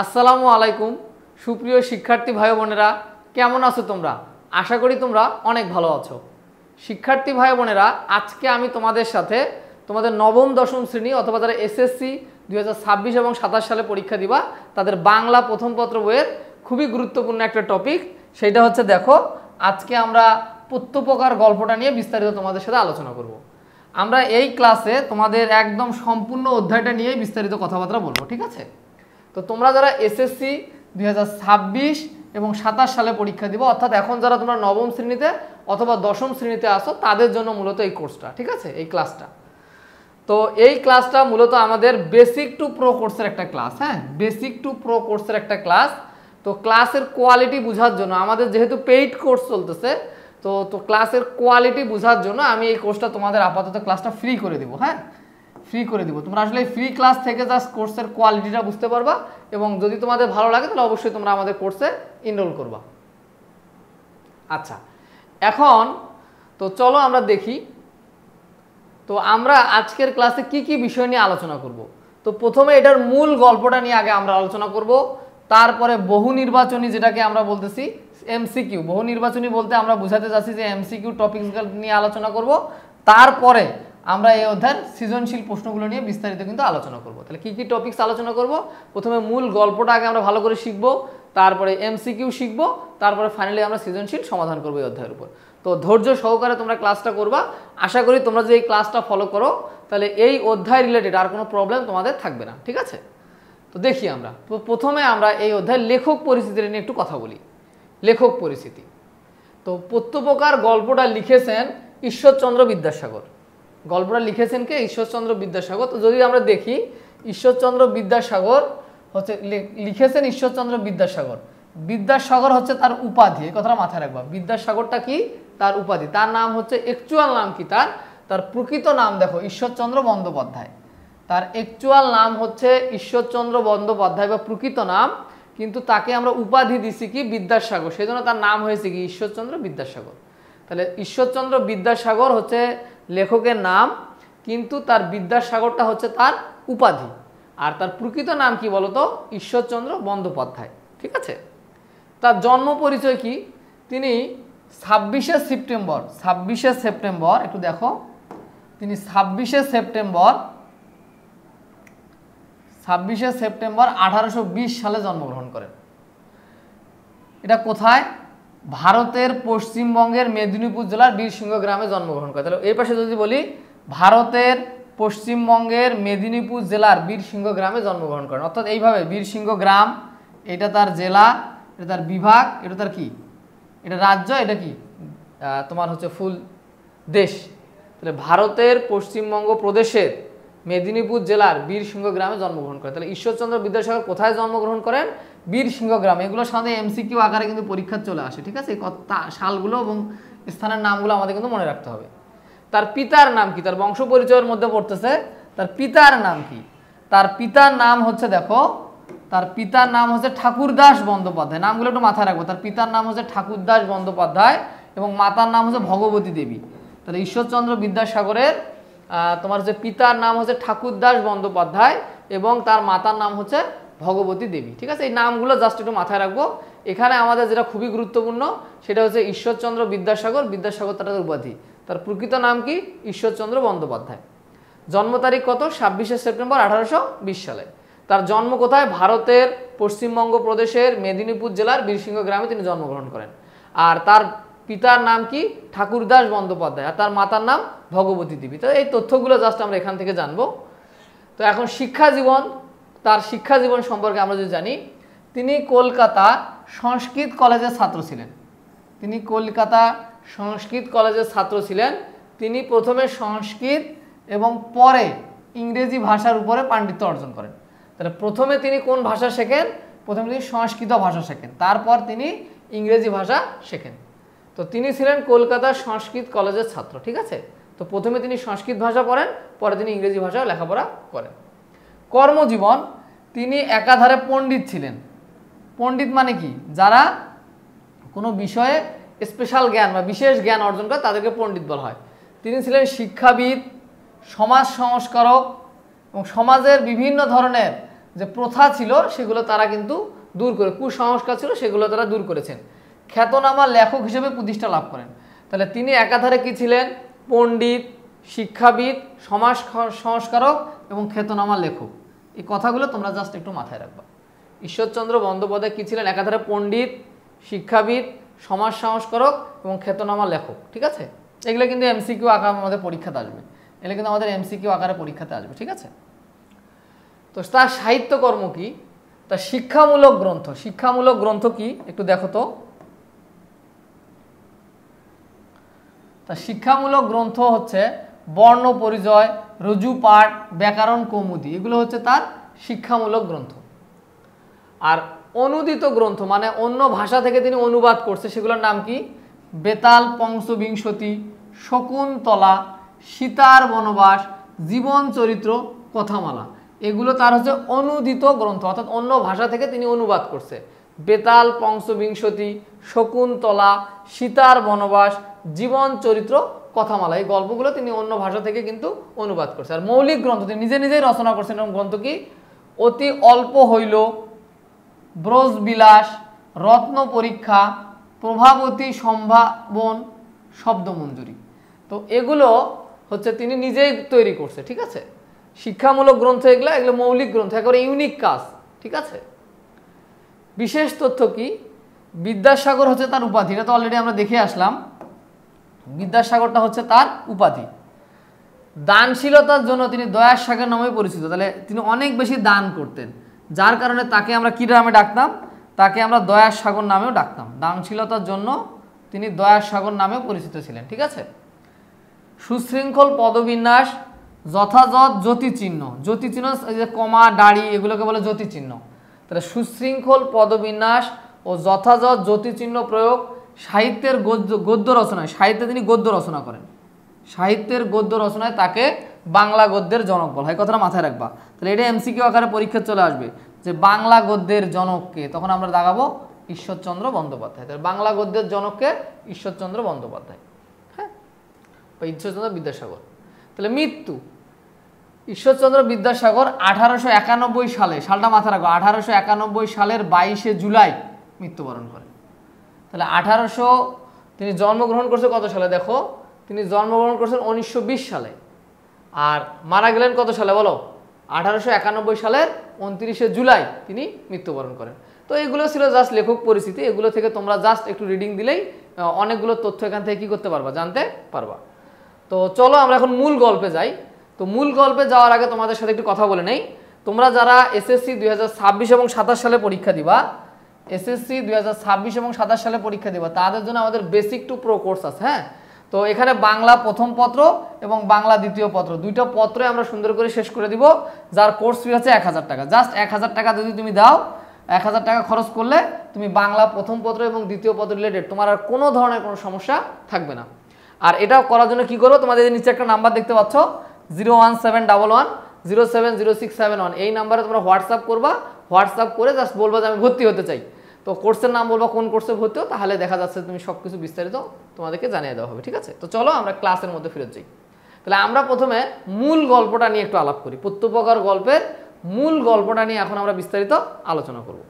আসসালামু আলাইকুম সুপ্রিয় শিক্ষার্থী ভাই বোনেরা, কেমন আছো তোমরা? আশা করি তোমরা অনেক ভালো আছো। শিক্ষার্থী ভাই বোনেরা, আজকে আমি তোমাদের সাথে তোমাদের নবম দশম শ্রেণী অথবা যারা এসএসসি 2026 এবং 27 সালে পরীক্ষা দিবা তাদের বাংলা প্রথম পত্র বইয়ের খুবই গুরুত্বপূর্ণ একটা টপিক, সেটা হচ্ছে দেখো আজকে আমরা প্রত্যুপকার গল্পটা নিয়ে বিস্তারিত তোমাদের সাথে আলোচনা করব। আমরা এই ক্লাসে তোমাদের একদম সম্পূর্ণ অধ্যায়টা নিয়ে বিস্তারিত কথাবার্তা বলবো, ঠিক আছে? তো তোমরা যারা এসএসসি 2026 এবং 27 সালে পরীক্ষা দিবা, অর্থাৎ এখন যারা তোমরা নবম শ্রেণীতে অথবা দশম শ্রেণীতে আসো তাদের জন্য মূলত এই কোর্সটা, ঠিক আছে, এই ক্লাসটা। তো এই ক্লাসটা মূলত আমাদের বেসিক টু প্রো কোর্সের একটা ক্লাস। হ্যাঁ, বেসিক টু প্রো কোর্সের একটা ক্লাস। তো ক্লাসের কোয়ালিটি বোঝার জন্য আমাদের যেহেতু পেইড কোর্স চলতেছে, তো ক্লাসের কোয়ালিটি বোঝার জন্য আমি এই কোর্সটা তোমাদের আপাতত ক্লাসটা ফ্রি করে দিব। হ্যাঁ, ফ্রি করে দিব। তোমরা আসলে এই ফ্রি ক্লাস থেকে জাস্ট কোর্সের কোয়ালিটিটা বুঝতে পারবা, এবং যদি তোমাদের ভালো লাগে তাহলে অবশ্যই তোমরা আমাদের কোর্সে এনরোল করবা। আচ্ছা, এখন তো চলো আমরা দেখি তো আমরা আজকের ক্লাসে কি কি বিষয় নিয়ে আলোচনা করব। তো প্রথমে এটার মূল গল্পটা নিয়ে আগে আমরা আলোচনা করব, তারপরে বহু নির্বাচনী, যেটাকে আমরা বলতেছি এমসিকিউ। বহু নির্বাচনী বলতে আমরা বোঝাতে চাচ্ছি যে এমসিকিউ টপিকসগুলো নিয়ে আলোচনা করব, তারপরে আমরা এই অধ্যায়ের সৃজনশীল প্রশ্নগুলো নিয়ে বিস্তারিত কিন্তু আলোচনা করব। তাহলে কি কি টপিকস আলোচনা করব? প্রথমে মূল গল্পটা আগে আমরা ভালো করে শিখব, তারপরে এমসিকিউ শিখব, তারপরে ফাইনালি আমরা সৃজনশীল সমাধান করব এই অধ্যায়ের উপর। তো ধৈর্য সহকারে তোমরা ক্লাসটা করবা। আশা করি তোমরা যদি এই ক্লাসটা ফলো করো তাহলে এই অধ্যায় রিলেটেড আর কোনো প্রবলেম তোমাদের থাকবে না, ঠিক আছে? তো দেখি আমরা প্রথমে আমরা এই অধ্যায়ের লেখক পরিচিতি নিয়ে একটু কথা বলি। লেখক পরিচিতি। তো প্রত্যুপকার গল্পটা লিখেছেন ঈশ্বরচন্দ্র বিদ্যাসাগর। গল্পটা লিখেছেন কে? ঈশ্বরচন্দ্র বিদ্যাসাগর। তো যদি আমরা দেখি ঈশ্বরচন্দ্র বিদ্যাসাগর হচ্ছে লিখেছেন ঈশ্বরচন্দ্র বিদ্যাসাগর। বিদ্যাসাগর হচ্ছে তার উপাধি, এই কথাটা মাথায় রাখবা। বিদ্যাসাগরটা কি? তার উপাধি। তার নাম হচ্ছে, অ্যাকচুয়াল নাম কি তার প্রকৃত নাম দেখো ঈশ্বরচন্দ্র বন্দ্যোপাধ্যায়। তার অ্যাকচুয়াল নাম হচ্ছে ঈশ্বরচন্দ্র বন্দ্যোপাধ্যায় বা প্রকৃত নাম, কিন্তু তাকে আমরা উপাধি দিছি কি? বিদ্যাসাগর। সেই জন্য তার নাম হয়েছে কি? ঈশ্বরচন্দ্র বিদ্যাসাগর। তাহলে ঈশ্বরচন্দ্র বিদ্যাসাগর হচ্ছে লেখকের নাম, কিন্তু তার বিদ্যাসাগরটা হচ্ছে তার উপাধি। আর তার প্রকৃত নাম কি বলতো? ঈশ্বরচন্দ্র বন্দ্যোপাধ্যায়, ঠিক আছে? তার জন্ম পরিচয় কি? তিনি 26শে সেপ্টেম্বর একটু দেখো, তিনি 26শে সেপ্টেম্বর 1820 সালে জন্মগ্রহণ করেন। এটা কোথায়? ভারতের পশ্চিমবঙ্গের মেদিনীপুর জেলার বীরসিংহ গ্রামে জন্মগ্রহণ করেন। তাহলে এই পাশে যদি বলি ভারতের পশ্চিমবঙ্গের মেদিনীপুর জেলার বীরসিংহ গ্রামে জন্মগ্রহণ করেন, অর্থাৎ এইভাবে বীরসিংহ গ্রাম, এটা তার জেলা, এটা তার বিভাগ, এটা তার কি? এটা রাজ্য, এটা কি তোমার হচ্ছে ফুল দেশ। তাহলে ভারতের পশ্চিমবঙ্গ প্রদেশের মেদিনীপুর জেলার বীরসিংহ গ্রামে জন্মগ্রহণ করেন। তাহলে ঈশ্বরচন্দ্র বিদ্যাসাগর কোথায় জন্মগ্রহণ করেন? বীরসিংহ গ্রামে। এগুলো সাধারণত এমসিকিউ আকারে কিন্তু পরীক্ষা চলে আসে, ঠিক আছে? সালগুলো এবং স্থানের নামগুলো আমাদের কিন্তু মনে রাখতে হবে। তার পিতার নাম কি? তার বংশ পরিচয়ের মধ্যে পড়তেছে তার পিতার নাম কি? তার পিতার নাম হচ্ছে, দেখো, তার পিতার নাম হচ্ছে ঠাকুরদাস বন্দ্যোপাধ্যায়। নামগুলো একটু মাথায় রাখবো। তার পিতার নাম হচ্ছে ঠাকুরদাস বন্দ্যোপাধ্যায় এবং মাতার নাম হচ্ছে ভগবতী দেবী। তাহলে ঈশ্বরচন্দ্র বিদ্যাসাগরের তোমার যে পিতার নাম হচ্ছে ঠাকুরদাস বন্দ্যোপাধ্যায় এবং তার মাতার নাম হচ্ছে ভগবতী দেবী, ঠিক আছে? এই নামগুলো জাস্ট একটু মাথায় রাখবো। এখানে আমাদের যেটা খুবই গুরুত্বপূর্ণ সেটা হচ্ছে ঈশ্বরচন্দ্র বিদ্যাসাগর। বিদ্যাসাগর তার উপাধি। তার প্রকৃত নাম কি? ঈশ্বরচন্দ্র বন্দ্যোপাধ্যায়। জন্ম তারিখ কত? 26শে সেপ্টেম্বর 1820 সালে। তার জন্ম কোথায়? ভারতের পশ্চিমবঙ্গ প্রদেশের মেদিনীপুর জেলার বীরসিংহ গ্রামে তিনি জন্মগ্রহণ করেন। আর তার পিতার নাম কি? ঠাকুরদাস বন্দ্যোপাধ্যায়। আর তার মাতার নাম ভগবতী দেবী। তো এই তথ্যগুলো জাস্ট আমরা এখান থেকে জানবো। তো এখন শিক্ষা জীবন, তার শিক্ষা জীবন সম্পর্কে আমরা যদি জানি, তিনি কলকাতা সংস্কৃত কলেজের ছাত্র ছিলেন। তিনি কলকাতা সংস্কৃত কলেজের ছাত্র ছিলেন। তিনি প্রথমে সংস্কৃত এবং পরে ইংরেজি ভাষার উপরে পাণ্ডিত্য অর্জন করেন। তাহলে প্রথমে তিনি কোন ভাষা শেখেন? প্রথমে তিনি সংস্কৃত ভাষা শেখেন, তারপর তিনি ইংরেজি ভাষা শেখেন। তো তিনি ছিলেন কলকাতা সংস্কৃত কলেজের ছাত্র, ঠিক আছে? তো প্রথমে তিনি সংস্কৃত ভাষা পড়েন, পরে তিনি ইংরেজি ভাষা লেখাপড়া করেন। কর্মজীবন, তিনি একাধারে পণ্ডিত ছিলেন। পণ্ডিত মানে কি? যারা কোনো বিষয়ে স্পেশাল জ্ঞান বা বিশেষ জ্ঞান অর্জন করে তাদেরকে পণ্ডিত বলা হয়। তিনি ছিলেন শিক্ষাবিদ, সমাজ সংস্কারক এবং সমাজের বিভিন্ন ধরনের যে প্রথা ছিল সেগুলো তারা কিন্তু দূর করে, কুসংস্কার ছিল সেগুলো তারা দূর করেছেন। খ্যাতনামা লেখক হিসেবে প্রতিষ্ঠা লাভ করেন। তাহলে তিনি একাধারে কি ছিলেন? পণ্ডিত, শিক্ষাবিদ, সমাজ সংস্কারক এবং খ্যাতনামা লেখক। এই কথাগুলো তোমরা জাস্ট একটু মাথায় রাখবা। ঈশ্বরচন্দ্র বন্দ্যোপাধ্যায় কি ছিলেন? একাধারে পণ্ডিত, শিক্ষাবিদ, সমাজ সংস্কারক এবং খ্যাতনামা লেখক। ঠিক আছে, এগুলো কিন্তু এমসিকিউ আকারে আমাদের পরীক্ষাতে আসবে, এগুলো কিন্তু আমাদের এমসিকিউ আকারে পরীক্ষাতে আসবে। ঠিক আছে, তো তার সাহিত্যকর্ম কি? তার শিক্ষামূলক গ্রন্থ, শিক্ষামূলক গ্রন্থ কি একটু দেখো তো। তার শিক্ষামূলক গ্রন্থ হচ্ছে বর্ণ পরিচয়, রজু পাঠ, ব্যাকরণ কৌমুদি, এগুলো হচ্ছে তার শিক্ষামূলক গ্রন্থ। আর অনুদিত গ্রন্থ মানে অন্য ভাষা থেকে তিনি অনুবাদ করছে, সেগুলোর নাম কি? বেতাল পঞ্চবিংশতি, শকুন্তলা, সীতার বনবাস, জীবন চরিত্র, কথামালা, এগুলো তার হচ্ছে অনুদিত গ্রন্থ, অর্থাৎ অন্য ভাষা থেকে তিনি অনুবাদ করছে। বেতাল পঞ্চবিংশতি, শকুন্তলা, সীতার বনবাস, জীবন চরিত্র, কথামালা, এই গল্পগুলো তিনি অন্য ভাষা থেকে কিন্তু অনুবাদ করছে। আর মৌলিক গ্রন্থ তিনি নিজে নিজেই রচনা করছেন, এরকম গ্রন্থ কি? অতি অল্প হইল, ব্রজবিলাস, রত্ন পরীক্ষা, প্রভাবতী সম্ভাবন, শব্দমঞ্জুরি। তো এগুলো হচ্ছে তিনি নিজেই তৈরি করছে। ঠিক আছে, শিক্ষামূলক গ্রন্থ এগুলো, এগুলো মৌলিক গ্রন্থ, একেবারে ইউনিক কাজ। ঠিক আছে, বিশেষ তথ্য কি? বিদ্যাসাগর হচ্ছে তার উপাধি, এটা তো অলরেডি আমরা দেখে আসলাম। বিদ্যাসাগরটা হচ্ছে তার উপাধি। দানশীলতার জন্য তিনি দয়ার সাগর নামে পরিচিত। তাহলে তিনি অনেক বেশি দান করতেন, যার কারণে তাকে আমরা কী নামে ডাকতাম? তাকে আমরা দয়ার সাগর নামেও ডাকতাম। দানশীলতার জন্য তিনি দয়ার সাগর নামেও পরিচিত ছিলেন। ঠিক আছে, সুশৃঙ্খল পদবিন্যাস, যথাযথ জ্যোতিচিহ্ন, জ্যোতিচিহ্ন এই যে কমা, দাড়ি, এগুলোকে বলে জ্যোতিচিহ্ন। তাহলে সুশৃঙ্খল পদবিন্যাস ও যথাযথ জ্যোতিচিহ্ন প্রয়োগ, সাহিত্যের গদ্য রচনায়, সাহিত্যে তিনি গদ্য রচনা করেন, সাহিত্যের গদ্য রচনায় তাকে বাংলা গদ্যের জনক বলা হয়। কথাটা মাথায় রাখবা। তাহলে এটা এমসিকিউ আকারে পরীক্ষা চলে আসবে যে বাংলা গদ্যের জনককে, তখন আমরা দাগাবো ঈশ্বরচন্দ্র বন্দ্যোপাধ্যায়। তাহলে বাংলা গদ্যের জনককে? ঈশ্বরচন্দ্র বন্দ্যোপাধ্যায়, হ্যাঁ, বা ঈশ্বরচন্দ্র বিদ্যাসাগর। তাহলে মৃত্যু, ঈশ্বরচন্দ্র বিদ্যাসাগর 1891 সালে, সালটা মাথায় রাখো, 1891 সালের 22শে জুলাই মৃত্যুবরণ করেন। তাহলে তিনি জন্মগ্রহণ করছে কত সালে? দেখো, তিনি জন্মগ্রহণ করছেন 1920 সালে, আর মারা গেলেন কত সালে বলো? 1891 সালের 29শে জুলাই তিনি মৃত্যুবরণ করেন। তো এগুলো ছিল জাস্ট লেখক পরিচিতি, এগুলো থেকে তোমরা জাস্ট একটু রিডিং দিলেই অনেকগুলো তথ্য এখান থেকে কী করতে পারবা? জানতে পারবা। তো চলো আমরা এখন মূল গল্পে যাই। তো মূল গল্পে যাওয়ার আগে তোমাদের সাথে একটু কথা বলে নেই। তোমরা যারা এসএসসি 2026 এবং 27 সালে পরীক্ষা দিবা, এসএসসি 2026 এবং 27 সালে পরীক্ষা দিবা, তাদের জন্য আমাদের বেসিক টু প্রো কোর্স আছে। হ্যাঁ, তো এখানে বাংলা প্রথম পত্র এবং বাংলা দ্বিতীয় পত্র, দুইটা পত্রই আমরা সুন্দর করে শেষ করে দিব, যার কোর্স ফি হচ্ছে 1000 টাকা। জাস্ট 1000 টাকা যদি তুমি দাও, 1000 টাকা খরচ করলে তুমি বাংলা প্রথম পত্র এবং দ্বিতীয় পত্র রিলেটেড তোমার আর কোনো ধরনের কোনো সমস্যা থাকবে না। আর এটা করার জন্য কি করো? তোমাদের নিচে একটা নাম্বার দেখতে পাচ্ছ, 01711070671, এই নাম্বারে তোমরা হোয়াটসঅ্যাপ করবা। হোয়াটসঅ্যাপ করে জাস্ট বলবা যে আমি ভর্তি হতে চাই। তো কোর্সের নাম বলবা, কোন কোর্সে ভর্তি হো, তাহলে দেখা যাচ্ছে তুমি সব কিছু বিস্তারিত তোমাদেরকে জানিয়ে দেওয়া হবে। ঠিক আছে, তো চলো আমরা ক্লাসের মধ্যে ফিরে যাই। তাহলে আমরা প্রথমে মূল গল্পটা নিয়ে একটু আলাপ করি। প্রত্যুপকার গল্পের মূল গল্পটা নিয়ে এখন আমরা বিস্তারিত আলোচনা করব।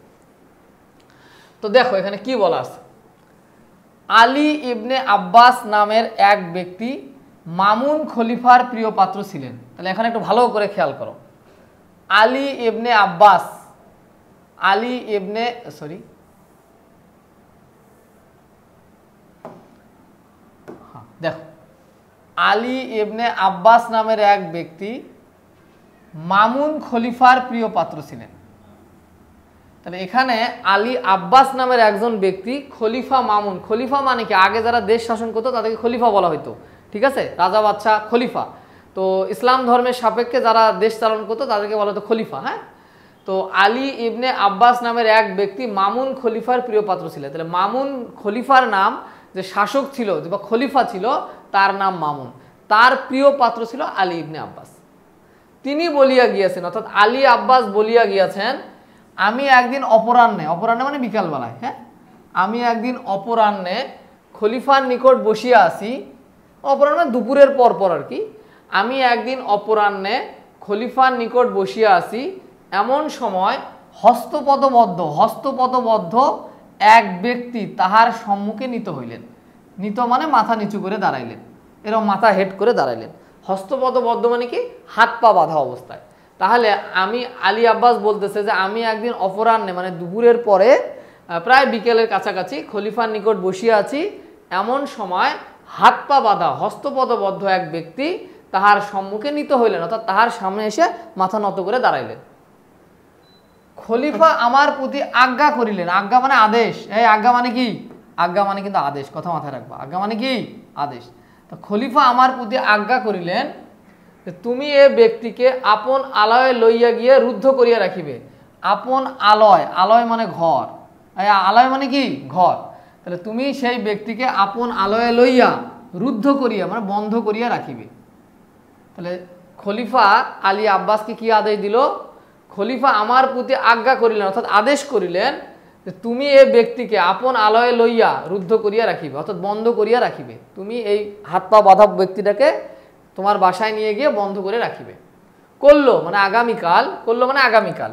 তো দেখো এখানে কি বলা আছে, আলী ইবনে আব্বাস নামের এক ব্যক্তি মামুন খলিফার প্রিয় পাত্র ছিলেন। তাহলে এখানে একটু ভালো করে খেয়াল করো, আলী ইবনে আব্বাস, আলী ইবনে দেখো, আলী ইবনে আব্বাস নামের এক ব্যক্তি মামুন খলিফার প্রিয় পাত্র ছিলেন। তাহলে এখানে আলী আব্বাস নামের একজন ব্যক্তি খলিফা মামুন, খলিফা মানে কি? আগে যারা দেশ শাসন করতো তাদেরকে খলিফা বলা হতো। ঠিক আছে, রাজা বাদশাহ খলিফা। তো ইসলাম ধর্মের সাপেক্ষে যারা দেশ চালন করতো তাদেরকে বলা হতো খলিফা। হ্যাঁ, তো আলী ইবনে আব্বাস নামের এক ব্যক্তি মামুন খলিফার প্রিয় পাত্র ছিলেন। তাহলে মামুন খলিফার নাম, যে শাসক ছিল বা খলিফা ছিল তার নাম মামুন, তার প্রিয় পাত্র ছিল আলী ইবনে আব্বাস। তিনি বলিয়া গিয়েছেন, অর্থাৎ আলী আব্বাস বলিয়া গিয়েছেন, আমি একদিন অপরাহ্নে, অপরাহ্নে মানে বিকালবেলায়, হ্যাঁ, আমি একদিন অপরাহ্নে খলিফার নিকট বসিয়া আছি, অপরাহ্নে দুপুরের পর আর কি, আমি একদিন অপরাহ্নে খলিফার নিকট বসিয়া আছি, এমন সময় হস্তপদবদ্ধ এক ব্যক্তি তাহার সম্মুখে নীত হইলেন। নীত মানে মাথা নিচু করে দাঁড়াইলেন, এরকম মাথা হেড করে দাঁড়াইলেন। হস্তপদবদ্ধ মানে কি? হাত পা বাঁধা অবস্থায়। তাহলে আমি আলী আব্বাস বলতেছে যে আমি একদিন অপরাহ্নে মানে দুপুরের পরে প্রায় বিকেলের কাছাকাছি খলিফার নিকট বসিয়া আছি। এমন সময় হাত পা বাঁধা হস্তপদবদ্ধ এক ব্যক্তি তাহার সম্মুখে নীত হইলেন, অর্থাৎ তাহার সামনে এসে মাথা নত করে দাঁড়াইলেন। খলিফা আমার প্রতি আজ্ঞা করিলেন। আজ্ঞা মানে আদেশ। এই আজ্ঞা মানে কি? আজ্ঞা মানে কিন্তু আদেশ, কথা মাথায় রাখবা। আজ্ঞা মানে কি? আদেশ। তো খলিফা আমার প্রতি আজ্ঞা করিলেন যে তুমি এ ব্যক্তিকে আপন আলয়ে লইয়া গিয়ে রুদ্ধ করিয়া রাখিবে। আপন আলয়, আলয় মানে ঘর, আলয় মানে কি? ঘর। তাহলে তুমি সেই ব্যক্তিকে আপন আলয়ে লইয়া রুদ্ধ করিয়া মানে বন্ধ করিয়া রাখিবে। তাহলে খলিফা আলী আব্বাসকে কি আদেশ দিল? খলিফা আমার প্রতি আজ্ঞা করিলেন, অর্থাৎ আদেশ করিলেন যে তুমি এই ব্যক্তিকে আপন আলয়ে লইয়া রুদ্ধ করিয়া রাখিবে, অর্থাৎ বন্ধ করিয়া রাখিবে। তুমি এই হাত পা বাঁধা ব্যক্তিটাকে তোমার বাসায় নিয়ে গিয়ে বন্ধ করে রাখিবে। করলো মানে আগামীকাল, করলো মানে আগামীকাল,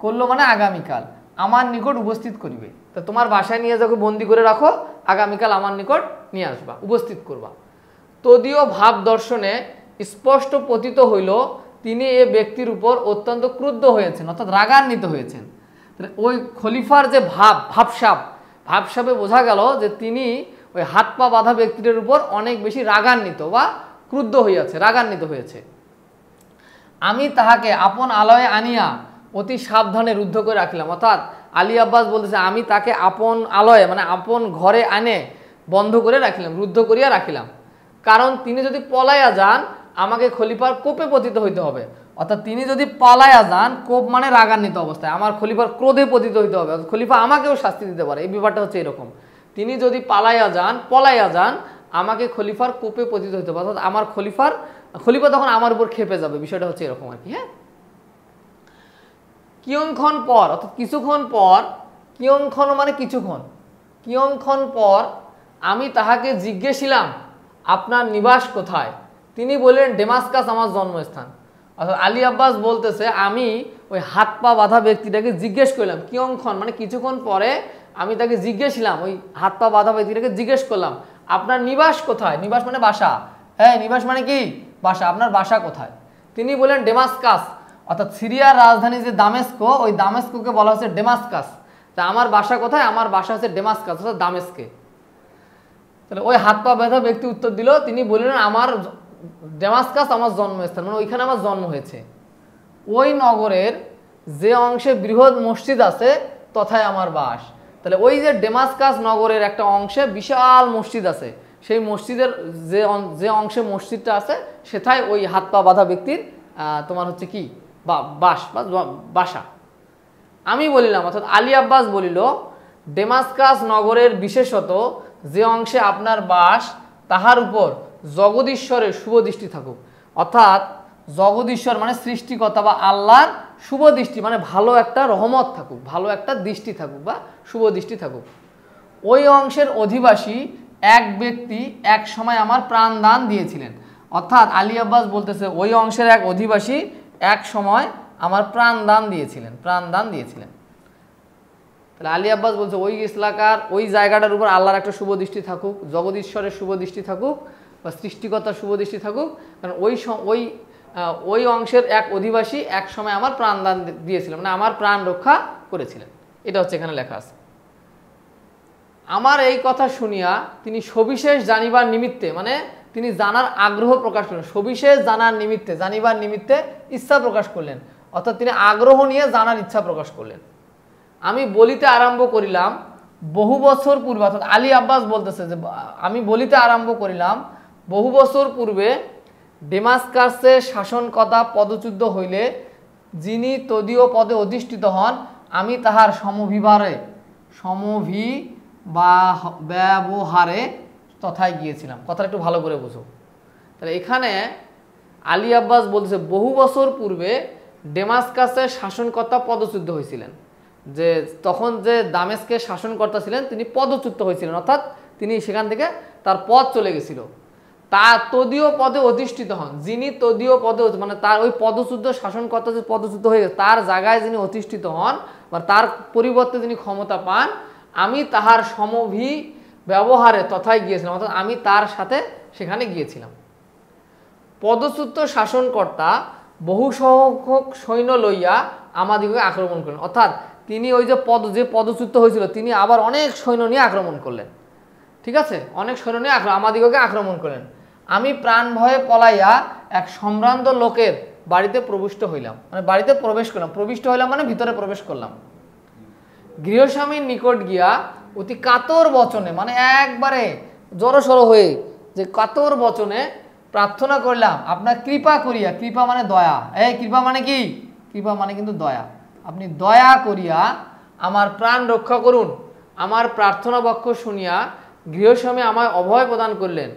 করলো মানে আগামীকাল আমার নিকট উপস্থিত করিবে। তো তোমার বাসায় নিয়ে যখন বন্দি করে রাখো, আগামীকাল আমার নিকট নিয়ে আসবা, উপস্থিত করবা। তদীয় ভাব দর্শনে স্পষ্ট প্রতীত হইল তিনি এ ব্যক্তির উপর অত্যন্ত ক্রুদ্ধ হয়েছেন, অর্থাৎ রাগান্বিত হয়েছেন। ওই খলিফার যে ভাবসাবে বোঝা গেল যে তিনি ওই হাত পা বাঁধা ব্যক্তিদের উপর অনেক বেশি রাগান্বিত বা ক্রুদ্ধ হইয়াছে, রাগান্বিত হয়েছে। আমি তাহাকে আপন আলয়ে আনিয়া অতি সাবধানে রুদ্ধ করে রাখিলাম, অর্থাৎ আলী আব্বাস বলতেছে আমি তাকে আপন আলয়ে মানে আপন ঘরে আনে বন্ধ করে রাখিলাম, রুদ্ধ করিয়া রাখিলাম। কারণ তিনি যদি পলাইয়া যান আমাকে খলিফার কোপে পতিত হইতে হবে, অর্থাৎ তিনি যদি পালাইয়া যান, কোপ মানে রাগান্বিত অবস্থায়, আমার খলিফার ক্রোধে পতিত হইতে হবে, অর্থাৎ খলিফা আমাকেও শাস্তি দিতে পারে। এই ব্যাপারটা হচ্ছে এরকম, তিনি যদি পলাইয়া যান আমাকে খলিফার কোপে পতিত হইতে হবে, অর্থাৎ আমার খলিফা তখন আমার উপর খেপে যাবে। বিষয়টা হচ্ছে এরকম আর কি। হ্যাঁ, কিয়ংক্ষণ পর, অর্থাৎ কিছুক্ষণ পর, কিয়ংক্ষণ মানে কিছুক্ষণ, কিয়ংক্ষণ পর আমি তাহাকে জিজ্ঞেসিলাম আপনার নিবাস কোথায়? তিনি বললেন ডেমাস্কাস আমার জন্মস্থান। অর্থাৎ আলী আব্বাস বলতেছে আমি ওই হাত পা বাঁধা ব্যক্তিটাকে জিজ্ঞেস করলাম, কিয়ংক্ষণ মানে কিছুক্ষণ পরে আমি তাকে জিজ্ঞেসিলাম, ওই হাত পা বাঁধা ব্যক্তিটাকে জিজ্ঞেস করলাম আপনার নিবাস কোথায়? নিবাস মানে বাসা। হ্যাঁ, নিবাস মানে কি? বাসা। আপনার বাসা কোথায়? তিনি বলেন ডেমাস্কাস, অর্থাৎ সিরিয়ার রাজধানী যে দামেস্কো, ওই দামেস্কোকে বলা হচ্ছে ডেমাস্কাস। তা আমার বাসা কোথায়? আমার বাসা হচ্ছে ডেমাস্কাস, অর্থাৎ দামেস্কে। তাহলে ওই হাত পা বাঁধা ব্যক্তি উত্তর দিল, তিনি বললেন আমার ডেমাস্কাস আমার জন্মস্থান, মানে ওইখানে আমার জন্ম হয়েছে। ওই নগরের যে অংশে বৃহৎ মসজিদ আছে তথায় আমার বাস। তাহলে ওই যে ডেমাস্কাস নগরের একটা অংশে বিশাল মসজিদ আছে, সেই মসজিদের যে অংশে মসজিদটা আছে সেটাই ওই হাত পা বাঁধা ব্যক্তির তোমার হচ্ছে কি বাস বা বাসা। আমি বলিলাম, অর্থাৎ আলী আব্বাস বলিল ডেমাস্কাস নগরের বিশেষত যে অংশে আপনার বাস তাহার উপর জগদীশ্বরের শুভ দৃষ্টি থাকুক, অর্থাৎ জগদীশ্বর মানে সৃষ্টিকর্তা বা আল্লাহর শুভ দৃষ্টি মানে ভালো একটা রহমত থাকুক, ভালো একটা দৃষ্টি থাকুক বা শুভ দৃষ্টি থাকুক। ওই অংশের অধিবাসী এক ব্যক্তি এক সময় আমার প্রাণদান দিয়েছিলেন, অর্থাৎ আলী আব্বাস বলতেছে ওই অংশের এক অধিবাসী এক সময় আমার প্রাণদান দিয়েছিলেন, প্রাণদান দিয়েছিলেন। তাহলে আলী আব্বাস বলছে ওই এলাকার ওই জায়গাটার উপর আল্লাহর একটা শুভ দৃষ্টি থাকুক, জগদীশ্বরের শুভ দৃষ্টি থাকুক বা সৃষ্টিকর্তার শুভ দৃষ্টি থাকুক, কারণ ওই অংশের এক অধিবাসী এক সময় আমার প্রাণদান দিয়েছিলেন, মানে আমার প্রাণ রক্ষা করেছিলেন। এটা হচ্ছে এখানে লেখা আছে। আমার এই কথা শুনিয়া তিনি সবিশেষ জানিবার নিমিত্তে, মানে তিনি জানার আগ্রহ প্রকাশ করলেন, সবিশেষ জানিবার নিমিত্তে ইচ্ছা প্রকাশ করলেন, অর্থাৎ তিনি আগ্রহ নিয়ে জানার ইচ্ছা প্রকাশ করলেন। আমি বলিতে আরম্ভ করিলাম বহু বছর পূর্বে, অর্থাৎ আলী আব্বাস বলতেছে যে আমি বলিতে আরম্ভ করিলাম বহু বছর পূর্বে ডেমাস্কাসে শাসনকর্তা পদচ্যুত হইলে যিনি তদীয় পদে অধিষ্ঠিত হন আমি তাহার ব্যবহারে তথায় গিয়েছিলাম। কথাটা একটু ভালো করে বুঝো। তাহলে এখানে আলী আব্বাস বলতেছে বহু বছর পূর্বে ডেমাস্কাসের শাসনকর্তা পদচ্যুত হয়েছিলেন, যে তখন যে দামেস্কের শাসনকর্তা ছিলেন তিনি পদচ্যুত হয়েছিলেন, অর্থাৎ তিনি সেখান থেকে তার পদ চলে গেছিল। তা তদীয় পদে অধিষ্ঠিত হন, যিনি তদীয় পদে মানে তার ওই পদচ্যুত শাসনকর্তা যে পদচ্যুত হয়ে গেছে তার জায়গায় যিনি অধিষ্ঠিত হন বা তার পরিবর্তে যিনি ক্ষমতা পান, আমি তাহার সমভি ব্যবহারে তথায় গিয়েছিলাম, অর্থাৎ আমি তার সাথে সেখানে গিয়েছিলাম। পদচ্যুত শাসনকর্তা বহু সংখ্যক সৈন্য লইয়া আমাদিগকে আক্রমণ করলেন, অর্থাৎ তিনি ওই যে পদচ্যুত হয়েছিল তিনি আবার অনেক সৈন্য নিয়ে আক্রমণ করলেন। ঠিক আছে, অনেক সৈন্য নিয়ে আমাদিগকে আক্রমণ করলেন। আমি প্রাণ ভয়ে পলাইয়া এক সম্ভ্রান্ত লোকের বাড়িতে প্রবিষ্ট হইলাম, মানে বাড়িতে প্রবেশ করলাম, প্রবিষ্ট হইলাম মানে ভিতরে প্রবেশ করলাম। গৃহস্বামীর নিকট গিয়া অতি কাতর বচনে, মানে একবারে জড়সড় হয়ে যে কাতর বচনে প্রার্থনা করলাম, আপনার কৃপা করিয়া, কৃপা মানে দয়া, এই কৃপা মানে কি, কৃপা মানে কিন্তু দয়া, আপনি দয়া করিয়া আমার প্রাণ রক্ষা করুন। আমার প্রার্থনা বাক্য শুনিয়া গৃহস্বামী আমায় অভয় প্রদান করলেন।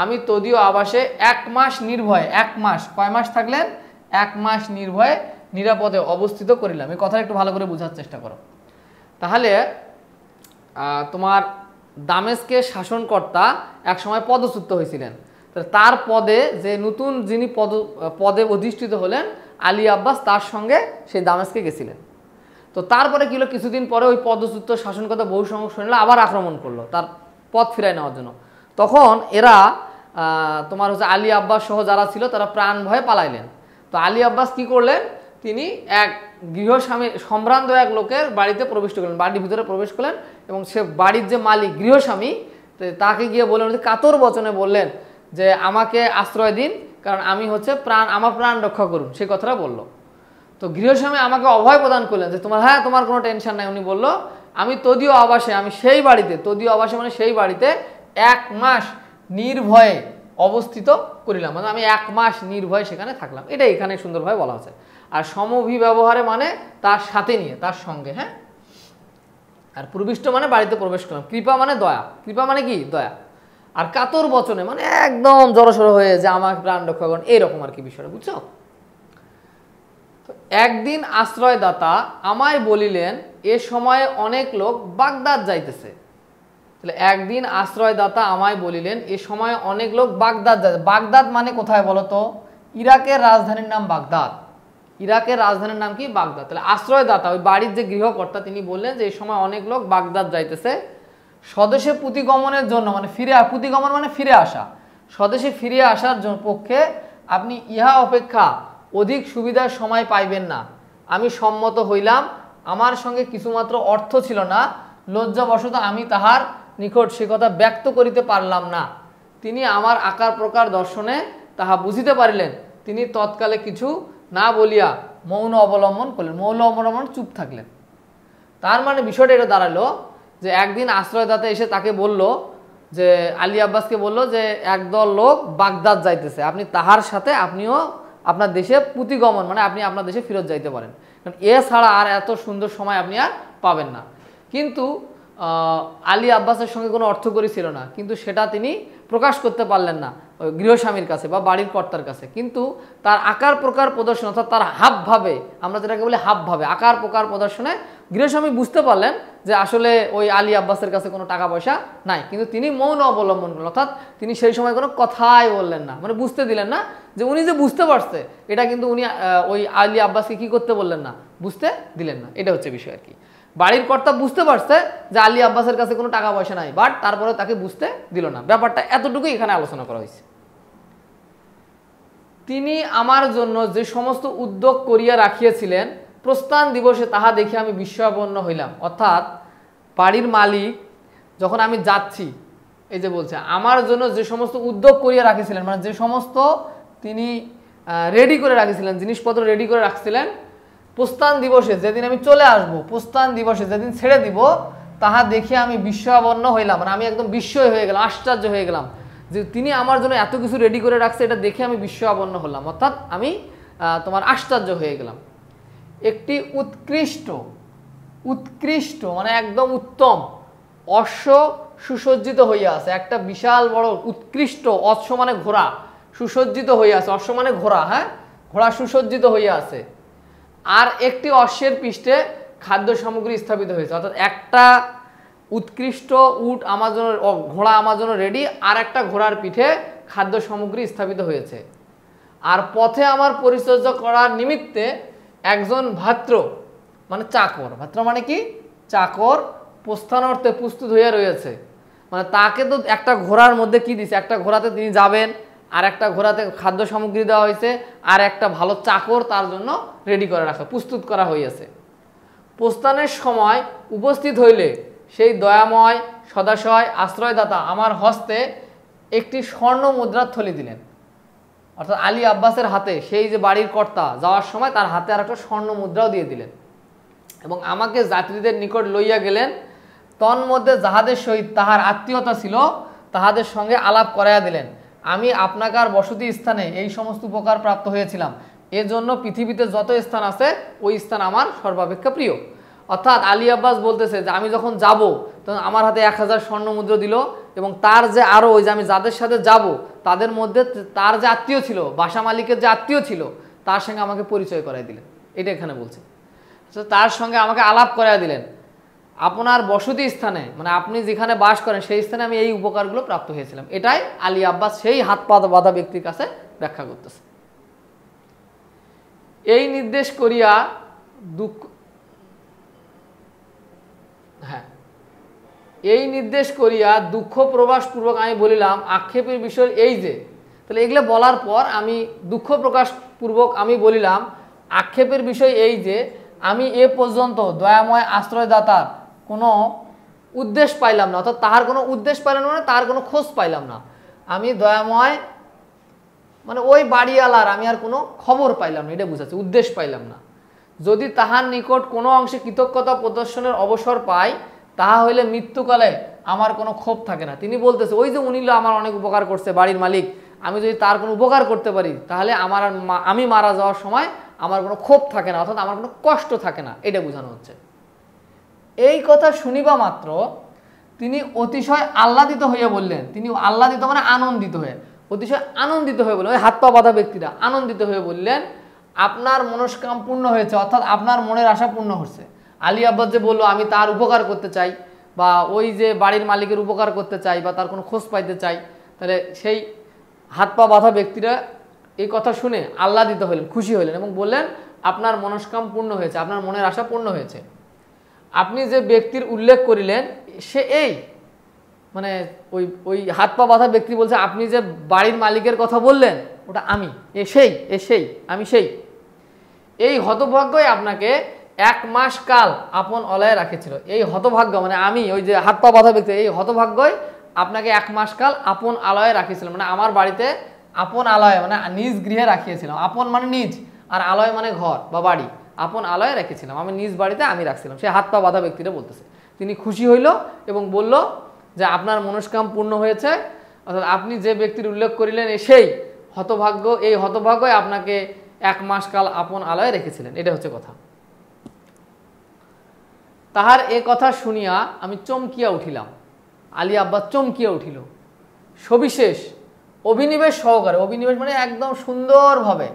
আমি তদীয় আবাসে 1 মাস নির্ভয়ে, 1 মাস, কয় মাস থাকলেন, 1 মাস নির্ভয়ে নিরাপদে অবস্থিত করিলাম। এই কথা একটু ভালো করে বোঝার চেষ্টা করো। তাহলে তোমার দামেস্কের শাসনকর্তা এক সময় পদচ্যুত হয়েছিলেন, তার পদে যে নতুন যিনি পদে অধিষ্ঠিত হলেন আলী আব্বাস, তার সঙ্গে সেই দামেস্কে গেছিলেন। তো তারপরে কি হলো, কিছুদিন পরে ওই পদচ্যুত শাসনকর্তা বহু সংখ্যক সৈন্য আবার আক্রমণ করলো তার পদ ফিরায় নেওয়ার জন্য। তখন এরা তোমার হচ্ছে আলী আব্বাস সহ যারা ছিল তারা প্রাণ ভয়ে পালাইলেন। তো আলী আব্বাস কি করলেন, তিনি এক গৃহস্বামী সম্ভ্রান্ত এক লোকের বাড়িতে প্রবেশ করলেন, বাড়ির ভিতরে প্রবেশ করলেন এবং সে বাড়ির যে মালিক গৃহস্বামী তাকে গিয়ে বললেন, কাতর বচনে বললেন যে আমাকে আশ্রয় দিন, কারণ আমি হচ্ছে আমার প্রাণ রক্ষা করুন, সেই কথাটা বললো। তো গৃহস্বামী আমাকে অভয় প্রদান করলেন যে তোমার কোনো টেনশন নাই। উনি বললো আমি তদীয় আবাসে, আমি সেই বাড়িতে, তদীয় আবাসে মানে সেই বাড়িতে 1 মাস নির্ভয়ে অবস্থিত করিলাম, মানে আমি 1 মাস নির্ভয়ে সেখানে থাকলাম। এটা এখানে সুন্দরভাবে বলা হচ্ছে। আর সমভি ব্যবহারে মানে তার সাথে নিয়ে, তার সঙ্গে, হ্যাঁ। আর প্রবিষ্ট মানে বাড়িতে প্রবেশ করলাম। কৃপা মানে দয়া, কৃপা মানে কি, দয়া। আর কাতর বচনে মানে একদম জড়সড় হয়ে যে আমার প্রাণ রক্ষা করেন, এইরকম আর কি বিষয়টা, বুঝছো। তো একদিন আশ্রয়দাতা আমায় বলিলেন, এ সময়ে অনেক লোক বাগদাদ যাইতেছে। তাহলে একদিন আশ্রয়দাতা আমায় বলিলেন, এ সময় অনেক লোক বাগদাদ যাইতেছে। বাগদাদ মানে কোথায় বলো তো, ইরাকের রাজধানীর নাম বাগদাদ। ইরাকের রাজধানীর নাম কি, বাগদাদ। তাহলে আশ্রয়দাতা ওই বাড়ির যে গৃহকর্তা তিনি বললেন যে এই সময় অনেক লোক বাগদাদ যাইতেছে স্বদেশে প্রতিগমনের জন্য, মানে প্রতিগমন মানে ফিরে আসা, স্বদেশে ফিরে আসার পক্ষে আপনি ইহা অপেক্ষা অধিক সুবিধার সময় পাইবেন না। আমি সম্মত হইলাম। আমার সঙ্গে কিছুমাত্র অর্থ ছিল না, লজ্জাবশত আমি তাহার নিকট সে কথা ব্যক্ত করিতে পারলাম না। তিনি আমার আকার প্রকার দর্শনে তাহা বুঝিতে পারিলেন। তিনি তৎকালে কিছু না বলিয়া মৌন অবলম্বন করলেন, মৌন অবলম্বন, চুপ থাকলেন। তার মানে বিষয়টা এটা দাঁড়ালো যে একদিন আশ্রয়দাতা এসে তাকে বলল, যে আলী আব্বাসকে বলল যে একদল লোক বাগদাদ যাইতেছে, আপনি তাহার সাথে আপনিও আপনার দেশে প্রতিগমন মানে আপনি আপনার দেশে ফেরত যাইতে পারেন, কারণ এছাড়া আর এত সুন্দর সময় আপনি আর পাবেন না। কিন্তু আলী আব্বাসের সঙ্গে কোনো অর্থকরী ছিল না, কিন্তু সেটা তিনি প্রকাশ করতে পারলেন না ওই গৃহস্বামীর কাছে বা বাড়ির কর্তার কাছে। কিন্তু তার আকার প্রকার প্রদর্শন, অর্থাৎ তার হাবভাবে, আমরা যেটাকে বলি হাবভাবে, আকার প্রকার প্রদর্শনে গৃহস্বামী বুঝতে পারলেন যে আসলে ওই আলী আব্বাসের কাছে কোনো টাকা পয়সা নাই, কিন্তু তিনি মৌন অবলম্বন করলেন, অর্থাৎ তিনি সেই সময় কোনো কথাই বললেন না, মানে বুঝতে দিলেন না যে উনি যে বুঝতে পারছে এটা, কিন্তু উনি ওই আলী আব্বাসকে কি করতে বললেন না, বুঝতে দিলেন না। এটা হচ্ছে বিষয় আর কি। বাড়ির কর্তা বুঝতে পারছে যে আলী আব্বাসের কাছে কোনো টাকা পয়সা নাই, বাট তারপরে তাকে বুঝতে দিল না। ব্যাপারটা এতটুকুই এখানে আলোচনা করা হয়েছে। তিনি আমার জন্য যে সমস্ত উদ্যোগ করিয়া রাখিয়েছিলেন, প্রস্থান দিবসে তাহা দেখে আমি বিস্ময়াপন্ন হইলাম। অর্থাৎ বাড়ির মালিক যখন আমি যাচ্ছি, এই যে বলছে আমার জন্য যে সমস্ত উদ্যোগ করিয়া রাখিয়েছিলেন, মানে যে সমস্ত তিনি রেডি করে রাখিয়েছিলেন, জিনিসপত্র রেডি করে রাখছিলেন, প্রস্থান দিবসে যেদিন আমি চলে আসবো, প্রস্থান দিবসে যেদিন ছেড়ে দিব, তাহা দেখে আমি বিস্ময়াপন্ন হইলাম, মানে আমি একদম বিস্ময় হয়ে গেলাম, আশ্চর্য হয়ে গেলাম যে তিনি আমার জন্য এত কিছু রেডি করে রাখছে, এটা দেখে আমি বিস্ময়াপন্ন হলাম, অর্থাৎ আমি তোমার আশ্চর্য হয়ে গেলাম। একটি উৎকৃষ্ট মানে একদম উত্তম অশ্ব সুসজ্জিত হইয়া আছে, একটা বিশাল বড় উৎকৃষ্ট, অশ্ব মানে ঘোড়া, সুসজ্জিত হইয়া আছে, অশ্ব মানে ঘোড়া, হ্যাঁ, ঘোড়া সুসজ্জিত হইয়া আছে। আর একটি অশ্বের পৃষ্ঠে খাদ্য সামগ্রী স্থাপিত হয়েছে, অর্থাৎ একটা উৎকৃষ্ট উট আমার জন্য, ঘোড়া আমার জন্য রেডি, আর একটা ঘোড়ার পিঠে খাদ্য সামগ্রী স্থাপিত হয়েছে। আর পথে আমার পরিচর্যা করার নিমিত্তে একজন ভাত্র মানে চাকর, ভাত্র মানে কি চাকর, প্রস্থানার্থে প্রস্তুত হইয়া রয়েছে। মানে তাকে তো একটা ঘোড়ার মধ্যে কি দিছে, একটা ঘোড়াতে তিনি যাবেন, আর একটা ঘোড়াতে খাদ্য সামগ্রী দেওয়া হয়েছে, আর একটা ভালো চাকর তার জন্য রেডি করে রাখা, প্রস্তুত করা হইয়াছে। প্রস্থানের সময় উপস্থিত হইলে সেই দয়াময় সদাশয় আশ্রয়দাতা আমার হস্তে একটি স্বর্ণ মুদ্রার থলি দিলেন। অর্থাৎ আলী আব্বাসের হাতে সেই যে বাড়ির কর্তা যাওয়ার সময় তার হাতে আর একটা স্বর্ণ মুদ্রাও দিয়ে দিলেন এবং আমাকে যাত্রীদের নিকট লইয়া গেলেন। তন্মধ্যে যাহাদের সহিত তাহার আত্মীয়তা ছিল তাহাদের সঙ্গে আলাপ করাইয়া দিলেন। আমি আপনাকার বসতি স্থানে এই সমস্ত উপকার প্রাপ্ত হয়েছিলাম, এজন্য পৃথিবীতে যত স্থান আছে ওই স্থান আমার সর্বাপেক্ষা প্রিয়। অর্থাৎ আলী আব্বাস বলতেছে যে আমি যখন যাব তখন আমার হাতে 1000 স্বর্ণ মুদ্রা দিল এবং তার যে আরও ওই যে আমি যাদের সাথে যাব তাদের মধ্যে তার যে আত্মীয় ছিল, বাসা মালিকের যে আত্মীয় ছিল তার সঙ্গে আমাকে পরিচয় করাই দিলেন। এটা এখানে বলছে, তার সঙ্গে আমাকে আলাপ করাই দিলেন। আপনার বসতি স্থানে মানে আপনি যেখানে বাস করেন সেই স্থানে আমি এই উপকারগুলো প্রাপ্ত হয়েছিলাম। এটাই আলী আব্বাস সেই হাত পা বাঁধা ব্যক্তির কাছে ব্যাখ্যা করতেছে। এই নির্দেশ করিয়া দুঃখ এই নির্দেশ করিয়া দুঃখ প্রকাশ পূর্বক আমি বলিলাম, আক্ষেপের বিষয় এই যে, তাহলে এগুলো বলার পর আমি দুঃখ প্রকাশ পূর্বক আমি বলিলাম আক্ষেপের বিষয় এই যে আমি এ পর্যন্ত দয়াময় আশ্রয়দাতার কোনো উদ্দেশ্য পাইলাম না, অর্থাৎ তাহার কোনো উদ্দেশ্য পাইলাম না, তার কোনো খোঁজ পাইলাম না। আমি দয়াময় মানে ওই বাড়িওয়ালার আমি আর কোনো খবর পাইলাম না, এটা বুঝাচ্ছে, উদ্দেশ্য পাইলাম না। যদি তাহার নিকট কোনো অংশে কৃতজ্ঞতা প্রদর্শনের অবসর পাই তাহা হইলে মৃত্যুকালে আমার কোনো ক্ষোভ থাকে না। তিনি বলতেছে ওই যে উনি আমার অনেক উপকার করছে বাড়ির মালিক, আমি যদি তার কোনো উপকার করতে পারি তাহলে আমার আমি মারা যাওয়ার সময় আমার কোনো ক্ষোভ থাকে না, অর্থাৎ আমার কোনো কষ্ট থাকে না, এটা বোঝানো হচ্ছে। এই কথা শুনিবা মাত্র তিনি অতিশয় আহ্লাদিত হইয়া বললেন, তিনি আহ্লাদিত মানে আনন্দিত হয়ে, অতিশয় আনন্দিত হয়ে বললেন, ওই হাত পা বাঁধা ব্যক্তিরা আনন্দিত হয়ে বললেন আপনার মনস্কাম পূর্ণ হয়েছে, অর্থাৎ আপনার মনের আশা পূর্ণ হচ্ছে। আলী আব্বাস যে বললো আমি তার উপকার করতে চাই বা ওই যে বাড়ির মালিকের উপকার করতে চাই বা তার কোনো খোঁজ পাইতে চাই, তাহলে সেই হাত পা বাঁধা ব্যক্তিরা এই কথা শুনে আহ্লাদিত হলেন, খুশি হলেন এবং বললেন আপনার মনস্কাম পূর্ণ হয়েছে, আপনার মনের আশা পূর্ণ হয়েছে। আপনি যে ব্যক্তির উল্লেখ করিলেন সে এই মানে ওই ওই হাত পা বাঁধা ব্যক্তি বলছে আপনি যে বাড়ির মালিকের কথা বললেন ওটা আমি, আমি সেই। এই হতভাগ্যই আপনাকে 1 মাস কাল আপন অলয়ে রাখেছিল। এই হতভাগ্য মানে আমি ওই যে হাত পা বাঁধা ব্যক্তি, এই হতভাগ্যই আপনাকে 1 মাস কাল আপন আলয়ে রাখিয়েছিল, মানে আমার বাড়িতে আপন আলয় মানে নিজ গৃহে রাখিয়েছিলাম। আপন মানে নিজ আর আলয় মানে ঘর বা বাড়ি, আপন আলয়ে রেখেছিলাম, আমি নিজ বাড়িতে আমি রাখছিলাম। সে হাত পা বাঁধা ব্যক্তিটা বলতেছে। তিনি খুশি হইল এবং বলল যে আপনার মনস্কাম পূর্ণ হয়েছে, অর্থাৎ আপনি যে ব্যক্তির উল্লেখ করিলেন সেই হতভাগ্য, এই হতভাগ্যই আপনাকে 1 মাস কাল আপন আলয়ে রেখেছিলেন। এটা হচ্ছে কথা। তাহার এ কথা শুনিয়া আমি চমকিয়া উঠিলাম, আলী আব্বাস চমকিয়া উঠিল, সবিশেষ অভিনিবেশ সহকারে, অভিনিবেশ মানে একদম সুন্দরভাবে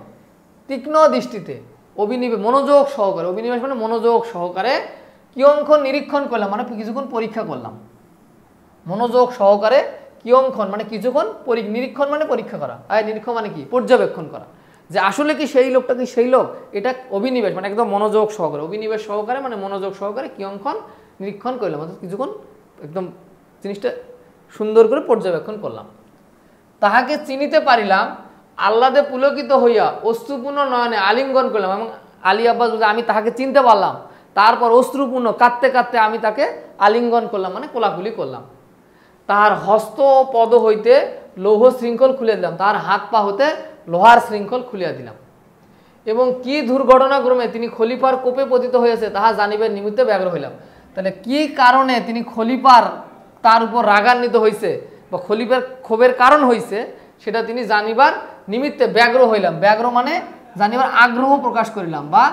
তীক্ষ্ণ দৃষ্টিতে, অভিনিবেশ মনোযোগ সহকারে, অভিনিবেশ মানে মনোযোগ সহকারে কিয়ংক্ষণ নিরীক্ষণ করলাম মানে কিছুক্ষণ পরীক্ষা করলাম। মনোযোগ সহকারে কিয়ংক্ষণ মানে কিছুক্ষণ নিরীক্ষণ মানে পরীক্ষা করা, আর নিরীক্ষণ মানে কি পর্যবেক্ষণ করা, যে আসলে কি সেই লোকটা কি সেই লোক, এটা অভিনিবেশ মানে একদম মনোযোগ সহকারে, অভিনিবেশ সহকারে মানে মনোযোগ সহকারে কিয়ংক্ষণ নিরীক্ষণ করলাম, অর্থাৎ কিছুক্ষণ একদম জিনিসটা সুন্দর করে পর্যবেক্ষণ করলাম। তাহাকে চিনিতে পারিলাম, আহ্লাদে পুলকিত হইয়া অশ্রুপূর্ণ নয়নে আলিঙ্গন করলাম। এবং আলী আব্বাস বলছে আমি তাহাকে চিনতে পারলাম, তারপর অশ্রুপূর্ণ কাঁদতে কাঁদতে আমি তাকে আলিঙ্গন করলাম মানে কোলাকুলি করলাম। তাহার হস্ত ও পদ হইতে লৌহ শৃঙ্খল খুলে দিলাম, তাহার হাত পা হতে লোহার শৃঙ্খল খুলিয়া দিলাম। এবং কি দুর্ঘটনাক্রমে তিনি খলিফার কোপে পতিত হয়েছে তাহা জানিবার নিমিত্তে ব্যগ্র হইলাম। তাহলে কি কারণে তিনি খলিফার তার উপর রাগান্বিত হয়েছে বা খলিফার ক্ষোভের কারণ হয়েছে সেটা তিনি জানিবার নিমিত্তে ব্যগ্র হইলাম। ব্যগ্র মানে জানিবার আগ্রহ প্রকাশ করিলাম বা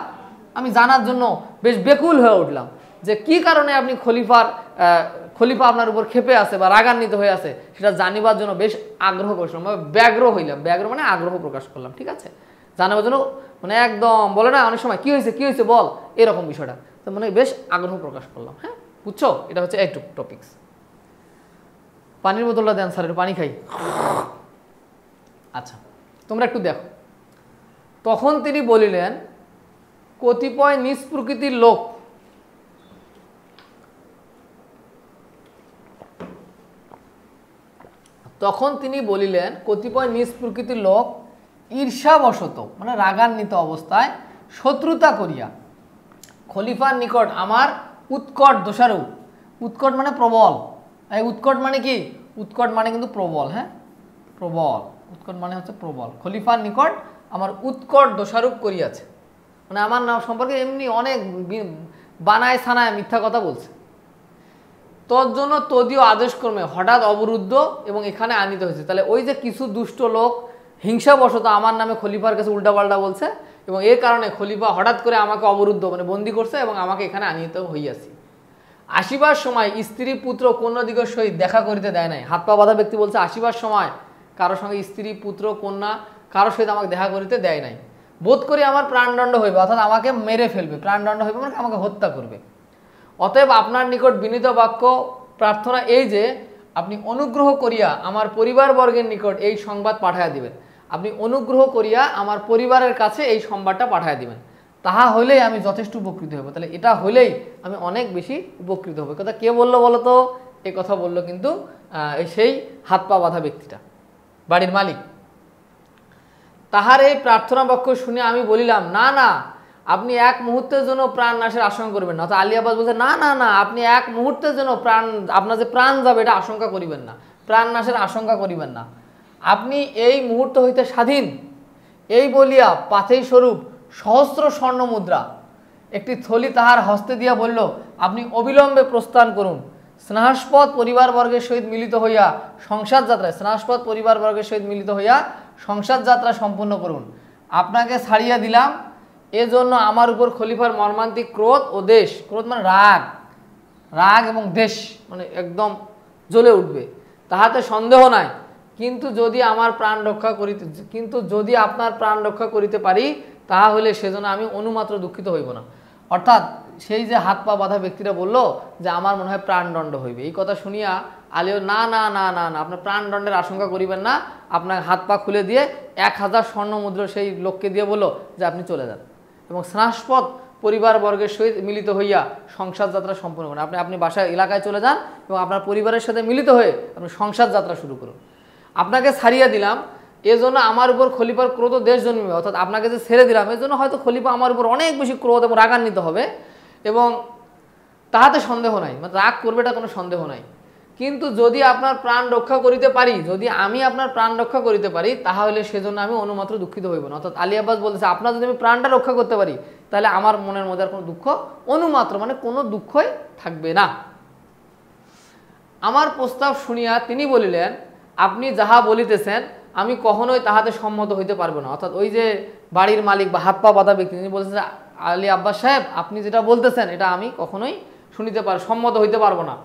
আমি জানার জন্য বেশ বেকুল হয়ে উঠলাম যে কি কারণে আপনি খলিফা আপনার উপর ক্ষেপে আছে বা রাগান্বিত হয়ে আছে, সেটা জানিবার জন্য বেশ আগ্রহ করছিলাম বা ব্যগ্র হইলাম। ব্যগ্র মানে আগ্রহ প্রকাশ করলাম, ঠিক আছে, জানাবার জন্য মানে একদম বলে না অনেক সময় কি হয়েছে বল, এরকম বিষয়টা, তো মানে বেশ আগ্রহ প্রকাশ করলাম। হ্যাঁ বুঝছো, এটা হচ্ছে এই টপিকস। পানির বোতলটা দেন স্যার, একটু পানি খাই। আচ্ছা, তোমরা একটু দেখো। তখন তিনি বলিলেন, কতিপয় নিজ প্রকৃতির লোক তখন তিনি বলিলেন কতিপয় নিজ প্রকৃতির লোক ঈর্ষাবশত মানে রাগান্বিত অবস্থায় শত্রুতা করিয়া খলিফার নিকট আমার উৎকট দোষারোপ, উৎকট মানে প্রবল, এই উৎকট মানে কি, উৎকট মানে কিন্তু প্রবল, হ্যাঁ প্রবল, উৎকট মানে হচ্ছে প্রবল, খলিফার নিকট আমার উৎকট দোষারোপ করিয়াছে, মানে আমার নাম সম্পর্কে এমনি অনেক বানায় ছানায় মিথ্যা কথা বলছে। তোর জন্য তদীয় আদেশক্রমে হঠাৎ অবরুদ্ধ এবং এখানে আনিত হয়েছে। তাহলে ওই যে কিছু দুষ্ট লোক হিংসাবশত আমার নামে খলিফার কাছে উল্টাপাল্টা বলছে এবং এর কারণে খলিফা হঠাৎ করে আমাকে অবরুদ্ধ মানে বন্দি করছে এবং আমাকে এখানে আনিত হইয়াছি। আসিবার সময় স্ত্রী পুত্র কন্যা দিগের সহিত দেখা করিতে দেয় নাই। হাত পা বাঁধা ব্যক্তি বলছে আসিবার সময় কারোর সঙ্গে স্ত্রী পুত্র কন্যা কারোর সহিত আমাকে দেখা করিতে দেয় নাই। বোধ করি আমার প্রাণদণ্ড হইবে, অর্থাৎ আমাকে মেরে ফেলবে, প্রাণদণ্ড হইবে মানে আমাকে হত্যা করবে। অতএব আপনার নিকট বিনীত বাক্য প্রার্থনা এই যে আপনি অনুগ্রহ করিয়া আমার পরিবারবর্গের নিকট এই সংবাদ পাঠাইয়া দিবেন। আপনি অনুগ্রহ করিয়া আমার পরিবারের কাছে এই সংবাদটা পাঠাইয়া দিবেন, তাহা হইলেই আমি যথেষ্ট উপকৃত হব। তাহলে এটা হইলেই আমি অনেক বেশি উপকৃত হব। কথা কে বললো বলো তো? এই কথা বললো কিন্তু সেই হাত পা বাঁধা ব্যক্তিটা, বাড়ির মালিক। তাহার এই প্রার্থনা বাক্য শুনে আমি বলিলাম, না না, আপনি এক মুহূর্তের জন্য প্রাণ নাশের আশঙ্কা করবেন না। অর্থাৎ আলী আব্বাস বলছে না না না, আপনি এক মুহূর্তের জন্য আপনার যে প্রাণ যাবে এটা আশঙ্কা করিবেন না, প্রাণ নাশের আশঙ্কা করিবেন না, আপনি এই মুহূর্ত হইতে স্বাধীন। এই বলিয়া পাথেয় স্বরূপ সহস্র স্বর্ণ মুদ্রা একটি থলি তাহার হস্তে দিয়া বলল, আপনি অবিলম্বে প্রস্থান করুন, স্নেহাস্পদ পরিবারবর্গের সহিত মিলিত হইয়া সংসার যাত্রায়, স্নেহাস্পদ পরিবারবর্গের সহিত মিলিত হইয়া সংসার যাত্রা সম্পূর্ণ করুন। আপনাকে ছাড়িয়া দিলাম, এজন্য আমার উপর খলিফার মর্মান্তিক ক্রোধ ও দেশ, ক্রোধ মানে রাগ, রাগ এবং দেশ মানে একদম জ্বলে উঠবে, তাহাতে সন্দেহ নাই। কিন্তু যদি আপনার প্রাণ রক্ষা করিতে পারি তাহা হইলে সেজন্য আমি অনুমাত্র দুঃখিত হইব না। অর্থাৎ সেই যে হাত পা বাঁধা ব্যক্তিরা বলল যে আমার মনে হয় প্রাণদণ্ড হইবে, এই কথা শুনিয়া আলীও না না না না না, আপনার প্রাণদণ্ডের আশঙ্কা করিবেন না। আপনার হাত পা খুলে দিয়ে 1000 স্বর্ণ মুদ্রা সেই লোককে দিয়ে বলল যে আপনি চলে যান এবং স্নাস্পদ পরিবারবর্গের সহিত মিলিত হইয়া সংসার যাত্রা সম্পন্ন করুন। আপনি বাসায় এলাকায় চলে যান এবং আপনার পরিবারের সাথে মিলিত হয়ে আপনি সংসার যাত্রা শুরু করুন। আপনাকে ছাড়িয়া দিলাম, এজন্য আমার উপর খলিফার ক্রোধ দেশ জন্মিবে। অর্থাৎ আপনাকে যে ছেড়ে দিলাম এর জন্য হয়তো খলিফা আমার উপর অনেক বেশি ক্রোধ এবং রাগান্বিত হবে এবং তাহাতে সন্দেহ নাই, মানে রাগ করবে এটা কোনো সন্দেহ নাই। কিন্তু যদি আপনার প্রাণ রক্ষা করিতে পারি, যদি আমি আপনার প্রাণ রক্ষা করিতে পারি তাহলে সেজন্য আমি অনুমাত্র দুঃখিত হইব না। অর্থাৎ আলী আব্বাস বলতেছে আপনার যদি আমি প্রাণটা রক্ষা করতে পারি তাহলে আমার মনের মধ্যে আর কোনো দুঃখ অনুমাত্র মানে কোনো দুঃখই থাকবে না। আমার প্রস্তাব শুনিয়া তিনি বলিলেন, আপনি যাহা বলিতেছেন আমি কখনোই তাহাতে সম্মত হইতে পারবো না। অর্থাৎ ওই যে বাড়ির মালিক বা হাত পা বাঁধা ব্যক্তি তিনি বলতেছেন, আলী আব্বাস সাহেব আপনি যেটা বলতেছেন এটা আমি কখনোই সম্মত হইতে পারবো না।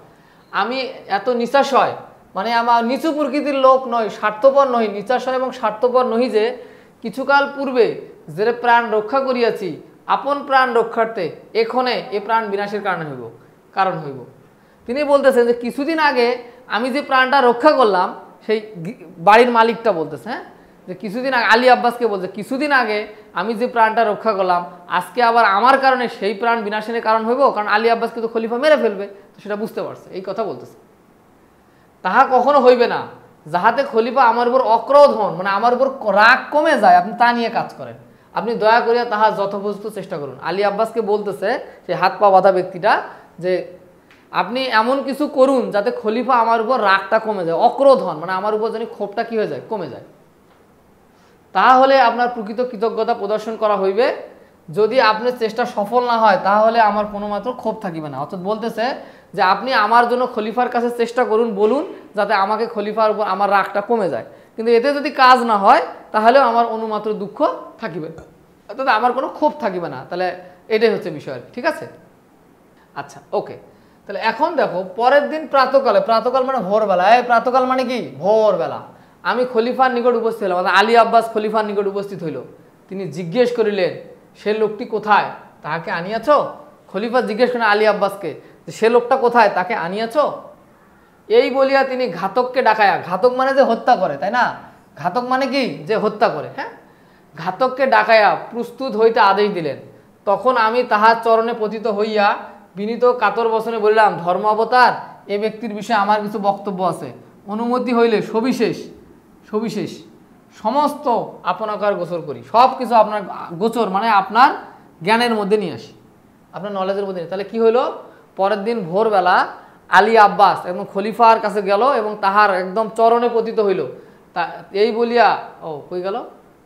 আমি এত নিচাশয় মানে আমার নিচু প্রকৃতির লোক নই, স্বার্থপর নহি, নিচাশয় এবং স্বার্থপর নহি যে কিছুকাল পূর্বে যে প্রাণ রক্ষা করিয়াছি আপন প্রাণ রক্ষার্থে এখনে এ প্রাণ বিনাশের কারণ হইব। তিনি বলতেছেন যে কিছুদিন আগে আমি যে প্রাণটা রক্ষা করলাম, সেই বাড়ির মালিকটা বলতেছে, হ্যাঁ, যে কিছুদিন আগে আলী আব্বাসকে বলছে কিছুদিন আগে আমি যে প্রাণটা রক্ষা করলাম আজকে আবার আমার কারণে সেই প্রাণ বিনাশের কারণ হইব, কারণ আলী আব্বাসকে তো খলিফা মেরে ফেলবে, তো সেটা বুঝতে পারছে, এই কথা বলতেছে। তাহা কখনো হইবে না, যাহাতে খলিফা আমার উপর অক্রোধ হন, মানে আমার উপর রাগ কমে যায়, আপনি তা নিয়ে কাজ করেন, আপনি দয়া করিয়া তাহা যথোপযুক্ত চেষ্টা করুন। আলী আব্বাসকে বলতেছে সেই হাত পা বাঁধা ব্যক্তিটা যে আপনি এমন কিছু করুন যাতে খলিফা আমার উপর রাগটা কমে যায়, অক্রোধ হন, মানে আমার উপর যেন ক্ষোভটা কি হয়ে যায়, কমে যায়, তাহলে আপনার প্রকৃত কৃতজ্ঞতা প্রদর্শন করা হইবে। যদি আপনার চেষ্টা সফল না হয় তাহলে আমার কোনো মাত্র ক্ষোভ থাকিবে না। অর্থাৎ বলতেছে যে আপনি আমার জন্য খলিফার কাছে চেষ্টা করুন, বলুন যাতে আমাকে খলিফার উপর আমার রাগটা কমে যায়, কিন্তু এতে যদি কাজ না হয় তাহলেও আমার অনুমাত্র দুঃখ থাকিবে, অর্থাৎ আমার কোনো ক্ষোভ থাকিবে না। তাহলে এটাই হচ্ছে বিষয়, ঠিক আছে? আচ্ছা, ওকে। তাহলে এখন দেখো পরের দিন প্রাতকালে, প্রাতকাল মানে ভোরবেলা, প্রাতকাল মানে কি ভোরবেলা, আমি খলিফার নিকট উপস্থিত হলাম। আলী আব্বাস খলিফার নিকট উপস্থিত হইল। তিনি জিজ্ঞেস করিলেন, সে লোকটি কোথায়, তাহাকে আনিয়াছ? খলিফা জিজ্ঞেস করেন আলী আব্বাসকে যে সে লোকটা কোথায়, তাকে আনিয়াছ? এই বলিয়া তিনি ঘাতককে ডাকায়া, ঘাতক মানে যে হত্যা করে, তাই না, ঘাতক মানে কি, যে হত্যা করে। হ্যাঁ, ঘাতককে ডাকাইয়া প্রস্তুত হইতে আদেশ দিলেন। তখন আমি তাহার চরণে পতিত হইয়া বিনীত কাতর বচনে বলিলাম, ধর্ম অবতার, এ ব্যক্তির বিষয়ে আমার কিছু বক্তব্য আছে। অনুমতি হইলে সবিশেষ সবিশেষ সমস্ত আপনাকার গোচর করি। সব কিছু আপনার গোচর মানে আপনার জ্ঞানের মধ্যে নিয়ে আসি, আপনার নলেজের মধ্যে। তাহলে কি হইলো, পরের দিন ভোরবেলা আলী আব্বাস এবং খলিফার কাছে গেল এবং তাহার একদম চরণে পতিত হইল। তা এই বলিয়া, ও কই গেল,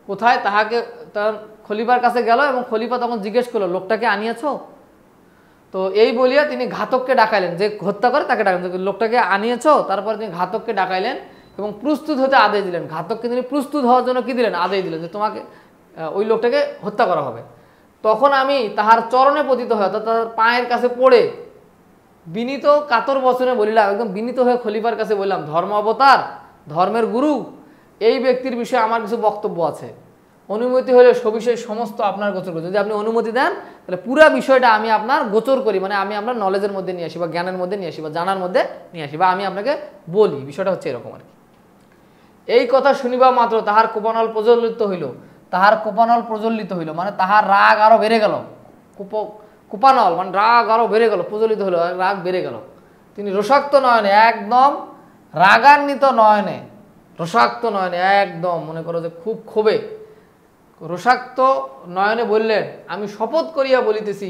কোথায়, তাহাকে তার খলিফার কাছে গেল এবং খলিফা তখন জিজ্ঞেস করলো, লোকটাকে আনিয়েছ? তো এই বলিয়া তিনি ঘাতককে ডাকাইলেন, যে হত্যা করে তাকে ডাকাইলেন, লোকটাকে আনিয়েছ। তারপরে তিনি ঘাতককে ডাকাইলেন এবং প্রস্তুত হতে আদেশ দিলেন। ঘাতককে তিনি প্রস্তুত হওয়ার জন্য কি দিলেন, আদেশ দিলেন যে তোমাকে ওই লোকটাকে হত্যা করা হবে। তখন আমি তাহার চরণে পতিত হয়ে, অর্থাৎ তার পায়ের কাছে পড়ে বিনীত কাতর বচনে বলিলাম, একদম বিনীত হয়ে খলিফার কাছে বললাম, ধর্ম অবতার, ধর্মের গুরু, এই ব্যক্তির বিষয়ে আমার কিছু বক্তব্য আছে। অনুমতি হলে সবিশেষ সমস্ত আপনার গোচর করি। যদি আপনি অনুমতি দেন তাহলে পুরো বিষয়টা আমি আপনার গোচর করি, মানে আমি আপনার নলেজের মধ্যে নিয়ে আসি বা জ্ঞানের মধ্যে নিয়ে আসি বা জানার মধ্যে নিয়ে আসি, বা আমি আপনাকে বলি। বিষয়টা হচ্ছে এরকম আর কি। এই কথা শুনিবা মাত্র তাহার কোপানল প্রজ্বলিত হইল। তাহার কোপানল প্রজ্বলিত হইল মানে তাহার রাগ আরো বেড়ে গেল। কোপানল মানে রাগ আরো বেড়ে গেল, প্রজ্বলিত হইল, রাগ বেড়ে গেল। তিনি রোষাক্ত নয়নে, একদম রাগান্বিত নয়নে, রোষাক্ত নয়নে একদম মনে করো যে খুব ক্ষোভে রোষাক্ত নয়নে বললেন, আমি শপথ করিয়া বলিতেছি,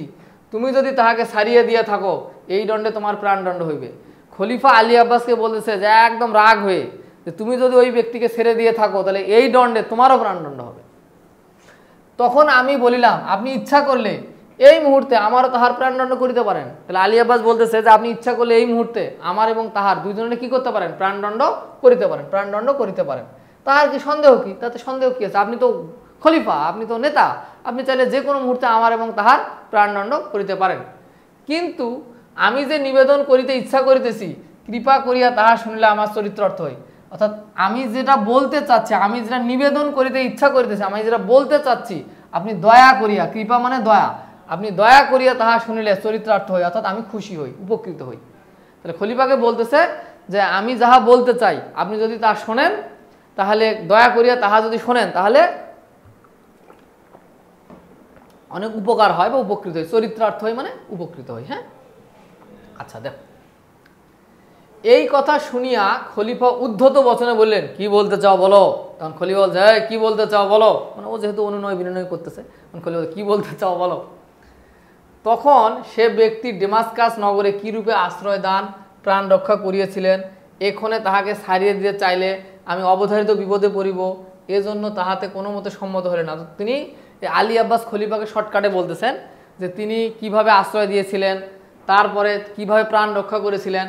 তুমি যদি তাহাকে ছাড়িয়ে দিয়া থাকো, এই দণ্ডে তোমার প্রাণদণ্ড হইবে। খলিফা আলী আব্বাসকে বলতেছে যে একদম রাগ হয়ে, যে তুমি যদি ওই ব্যক্তিকে ছেড়ে দিয়ে থাকো তাহলে এই দণ্ডে তোমারও প্রাণদণ্ড হবে। তখন আমি বলিলাম, আপনি ইচ্ছা করলে এই মুহূর্তে আমারও তাহার প্রাণদণ্ড করিতে পারেন। তাহলে আলী আব্বাস বলতেছে যে আপনি ইচ্ছা করলে এই মুহূর্তে আমার এবং তাহার দুইজনে কি করতে পারেন, প্রাণদণ্ড করিতে পারেন, প্রাণদণ্ড করিতে পারেন। তাহার কি সন্দেহ, কি তাতে সন্দেহ কি আছে? আপনি তো খলিফা, আপনি তো নেতা, আপনি চাইলে যে কোনো মুহূর্তে আমার এবং তাহার প্রাণদণ্ড করিতে পারেন। কিন্তু আমি যে নিবেদন করিতে ইচ্ছা করিতেছি, কৃপা করিয়া তাহা শুনিলে আমার চরিত্র অর্থ হয়। অর্থাৎ আমি যেটা বলতে চাচ্ছি, আমি যেটা নিবেদন করিতে ইচ্ছা করিতেছি, আমি যেটা বলতে চাচ্ছি, আপনি দয়া করিয়া, কৃপা মানে দয়া, আপনি দয়া করিয়া তাহা শুনিলে চরিত্রার্থ হই, অর্থাৎ আমি খুশি হই, উপকৃত হই। তাহলে খলিফাকে বলতেছে যে আমি যাহা বলতে চাই আপনি যদি তা শোনেন, তাহলে দয়া করিয়া তাহা যদি শোনেন তাহলে অনেক উপকার হয় বা উপকৃত হয়। চরিত্রার্থ হয় মানে উপকৃত হয়। হ্যাঁ, আচ্ছা দেখো, এই কথা শুনিয়া খলিফা উদ্ধত বচনে বললেন, কি বলতে চাও বলো। তখন খলিফা বলছে, কি বলতে চাও বলো, মানে ও যেহেতু অনুনয় বিনয় করতেছে, খলিফা কি বলতে চাও বলো। তখন সে ব্যক্তি ডেমাসকাস নগরে কি রূপে আশ্রয় দান প্রাণ রক্ষা করিয়াছিলেন, এক্ষণে তাহাকে ছাড়িয়ে দিতে চাইলে আমি অবধারিত বিপদে পড়িব, এজন্য তাহাতে কোনো মতে সম্মত হলেন না। তিনি আলী আব্বাস খলিফাকে শর্টকাটে বলতেছেন যে তিনি কিভাবে আশ্রয় দিয়েছিলেন, তারপরে কিভাবে প্রাণ রক্ষা করেছিলেন,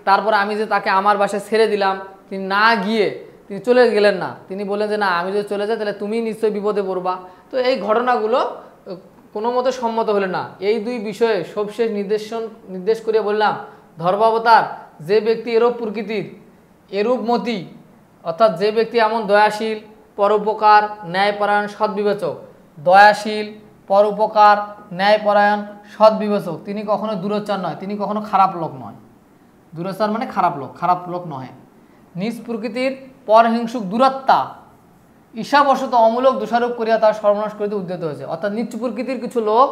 তারপরে আমি যে তাকে আমার বাসায় ছেড়ে দিলাম, তিনি না গিয়ে তিনি চলে গেলেন না, তিনি বললেন যে না, আমি যদি চলে যাই তাহলে তুমি নিশ্চয়ই বিপদে পড়বা। তো এই ঘটনাগুলো কোনো মতে সম্মত হলে না। এই দুই বিষয়ে সবশেষ নির্দেশ করিয়া বললাম, ধর্মাবতার, যে ব্যক্তি এরূপ প্রকৃতির, এরূপ মতি, অর্থাৎ যে ব্যক্তি এমন দয়াশীল, পরোপকার, ন্যায়পরায়ণ, সদ্বিবেচক, দয়াশীল, পরোপকার, ন্যায়পরায়ণ, সদ্বিবেচক, তিনি কখনো দুরাচার নয়, তিনি কখনো খারাপ লোক নয়। দুরাচার মানে খারাপ লোক নয়। নিজ প্রকৃতির পরহিংসুক দুরাত্মা, ঈশাবশত অমূলক দোষারোপ করিয়া তার সর্বনাশ করিতে উদ্যত হয়েছে। অর্থাৎ নিজ প্রকৃতির কিছু লোক,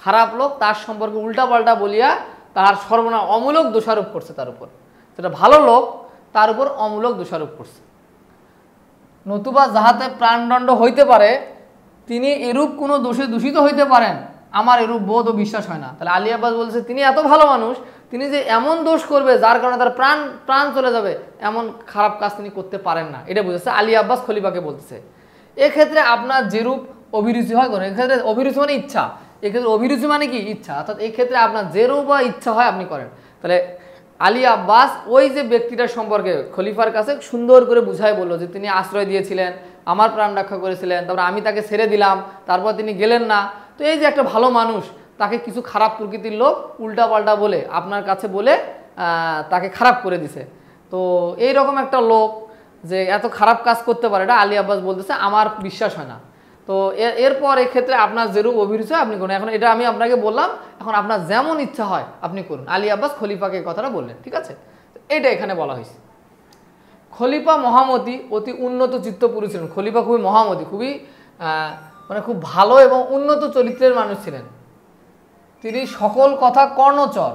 খারাপ লোক, তার সম্পর্কে উল্টাপাল্টা বলিয়া তার সর্বনাশ, অমূলক দোষারোপ করছে তার উপর। যেটা ভালো লোক তার উপর অমূলক দোষারোপ করছে। নতুবা যাহাতে প্রাণদণ্ড হইতে পারে, তিনি এরূপ কোনো দোষে দূষিত হইতে পারেন, আমার এরূপ বোধ ও বিশ্বাস হয় না। তাহলে আলী আব্বাস বলছে তিনি এত ভালো মানুষ, তিনি যে এমন দোষ করবে যার কারণে তার প্রাণ চলে যাবে, এমন খারাপ কাজ তিনি করতে পারেন না, এটা বুঝেছে আলী আব্বাস খলিফাকে বলতেছে। এক্ষেত্রে আপনার যেরূপ অভিরুচি হয় করেন। এক্ষেত্রে অভিরুচি মানে ইচ্ছা, এক্ষেত্রে অভিরুচি মানে কি ইচ্ছা, অর্থাৎ এই ক্ষেত্রে আপনার যেরূপ ইচ্ছা হয় আপনি করেন। তাহলে আলী আব্বাস ওই যে ব্যক্তিটার সম্পর্কে খলিফার কাছে সুন্দর করে বুঝাই বললো যে তিনি আশ্রয় দিয়েছিলেন, আমার প্রাণ রক্ষা করেছিলেন, তারপর আমি তাকে ছেড়ে দিলাম, তারপর তিনি গেলেন না। তো এই যে একটা ভালো মানুষ, তাকে কিছু খারাপ প্রকৃতির লোক উল্টাপাল্টা বলে আপনার কাছে বলে তাকে খারাপ করে দিছে। তো এই রকম একটা লোক যে এত খারাপ কাজ করতে পারে, এটা আলী আব্বাস বলতেছে আমার বিশ্বাস হয় না। তো এরপর এক্ষেত্রে আপনার যেরূপ অভিরুচি আপনি করুন। এখন এটা আমি আপনাকে বললাম, এখন আপনার যেমন ইচ্ছা হয় আপনি করুন। আলী আব্বাস খলিফাকে কথাটা বললেন, ঠিক আছে, এটা এখানে বলা হয়েছে। খলিফা মহামতি অতি উন্নত চিত্ত পুরুষ ছিলেন। খলিফা খুবই মহামতি, খুবই মানে খুব ভালো এবং উন্নত চরিত্রের মানুষ ছিলেন। তিনি সকল কথা কর্ণচর,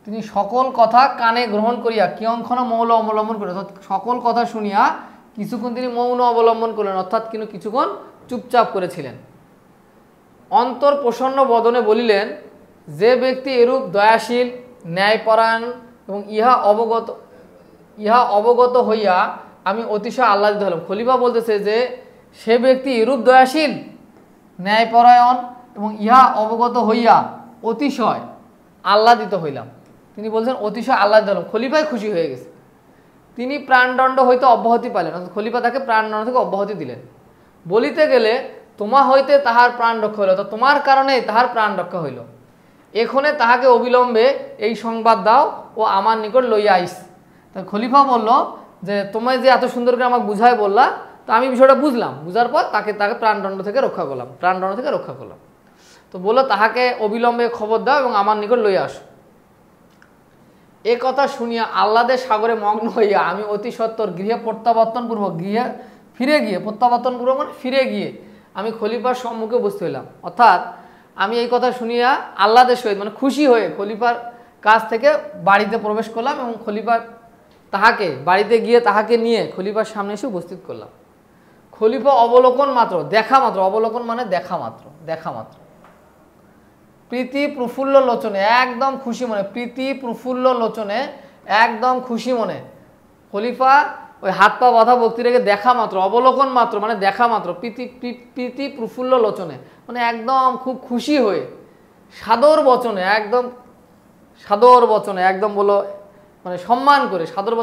তিনি সকল কথা কানে গ্রহণ করিয়া কিয়ংক্ষণ মৌন অবলম্বন করেন, অর্থাৎ সকল কথা শুনিয়া কিছুক্ষণ তিনি মৌন অবলম্বন করলেন, অর্থাৎ কিন্তু কিছুক্ষণ চুপচাপ করেছিলেন। অন্তর প্রসন্ন বদনে বলিলেন, যে ব্যক্তি এরূপ দয়াশীল ন্যায়পরায়ণ এবং ইহা অবগত হইয়া আমি অতিশয় আহ্লাদিত হলাম। খলিফা বলতেছে যে সে ব্যক্তি এরূপ দয়াশীল ন্যায়পরায়ণ এবং ইহা অবগত হইয়া অতিশয় আহ্লাদিত হইলাম। তিনি বলছেন অতিশয় আহ্লাদিত হলাম, খলিফাই খুশি হয়ে গেছে। তিনি প্রাণদণ্ড হইতে অব্যাহতি পাইলেন, অর্থাৎ খলিফা তাকে প্রাণদণ্ড থেকে অব্যাহতি দিলেন। বলিতে গেলে তোমা হইতে তাহার প্রাণ রক্ষা হইল, অর্থাৎ তোমার কারণেই তাহার প্রাণ রক্ষা হইল। এখনে তাহাকে অবিলম্বে এই সংবাদ দাও ও আমার নিকট লইয়া আইস। তা খলিফা বলল যে তোমায় যে এত সুন্দর করে আমাকে বুঝায় বললা, তো আমি বিষয়টা বুঝলাম, বুঝার পর তাকে প্রাণদণ্ড থেকে রক্ষা করলাম, প্রাণদণ্ড থেকে রক্ষা করলাম। তো বললো তাহাকে অবিলম্বে খবর দাও এবং আমার নিকট লইয়া আসো। এ কথা শুনিয়া আহ্লাদের সাগরে মগ্ন হইয়া আমি অতি সত্বর গৃহে প্রত্যাবর্তনপূর্বক মানে ফিরে গিয়ে আমি খলিফার সম্মুখে উপস্থিত হইলাম। অর্থাৎ আমি এই কথা শুনিয়া আহ্লাদের সহিত মানে খুশি হয়ে খলিফার কাছ থেকে বাড়িতে প্রবেশ করলাম এবং তাহাকে বাড়িতে গিয়ে তাহাকে নিয়ে খলিফার সামনে এসে উপস্থিত করলাম। খলিফা অবলোকন মাত্র, দেখা মাত্র, অবলোকন মানে দেখা মাত্র, দেখা মাত্র প্রীতি প্রফুল্ল লোচনে, একদম খুশি মনে, প্রীতি প্রফুল্ল লোচনে একদম খুশি মনে খলিফা ওই হাত পা বাঁধা ভক্তি রেখে দেখা মাত্র, অবলোকন মাত্র মানে দেখা মাত্র, প্রীতি প্রফুল্ল লোচনে মানে একদম খুব খুশি হয়ে সাদর বচনে, একদম সাদর বচনে, একদম বলো মানে সম্মান করে, সাদর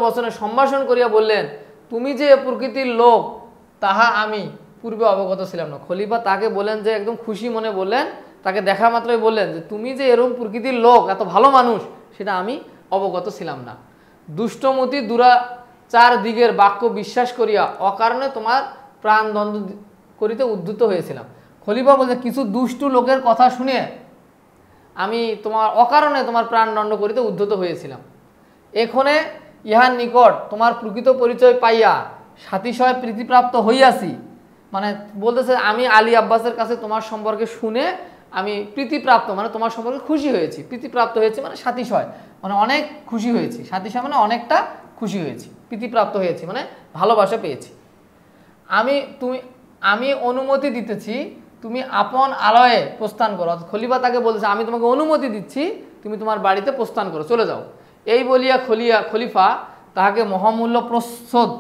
বচনে সম্ভাষণ করিয়া বললেন, তুমি যে প্রকৃতির লোক তাহা আমি পূর্বে অবগত ছিলাম না। খলিফা তাকে বলেন যে একদম খুশি মনে বললেন, তাকে দেখা মাত্রই বললেন যে তুমি যে এরকম প্রকৃতির লোক, এত ভালো মানুষ, সেটা আমি অবগত ছিলাম না। দুষ্টমতি দুরাচার দিগের বাক্য বিশ্বাস করিয়া অকারণে তোমার প্রাণদণ্ড করিতে উদ্ধত হয়েছিলাম। খলিফা বলছে কিছু দুষ্টু লোকের কথা শুনে আমি অকারণে তোমার প্রাণদণ্ড করিতে উদ্ধত হয়েছিলাম। এখনে ইহার নিকট তোমার প্রকৃত পরিচয় পাইয়া সাতিশয় প্রীতিপ্রাপ্ত হইয়াছি, মানে বলতেছে আমি আলী আব্বাসের কাছে তোমার সম্পর্কে শুনে আমি প্রীতিপ্রাপ্ত মানে তোমার সম্পর্কে খুশি হয়েছি, প্রীতিপ্রাপ্ত হয়েছি মানে সাতিশয় মানে অনেক খুশি হয়েছি, সাতিশয় মানে অনেকটা খুশি হয়েছি, প্রীতিপ্রাপ্ত হয়েছি মানে ভালোবাসা পেয়েছি। আমি অনুমতি দিতেছি তুমি আপন আলয়ে প্রস্থান করো। খলিফা তাকে বলতেছে আমি তোমাকে অনুমতি দিচ্ছি, তুমি তোমার বাড়িতে প্রস্থান করো, চলে যাও। এই বলিয়া খলিফা তাহাকে মহামূল্য প্রচ্ছদ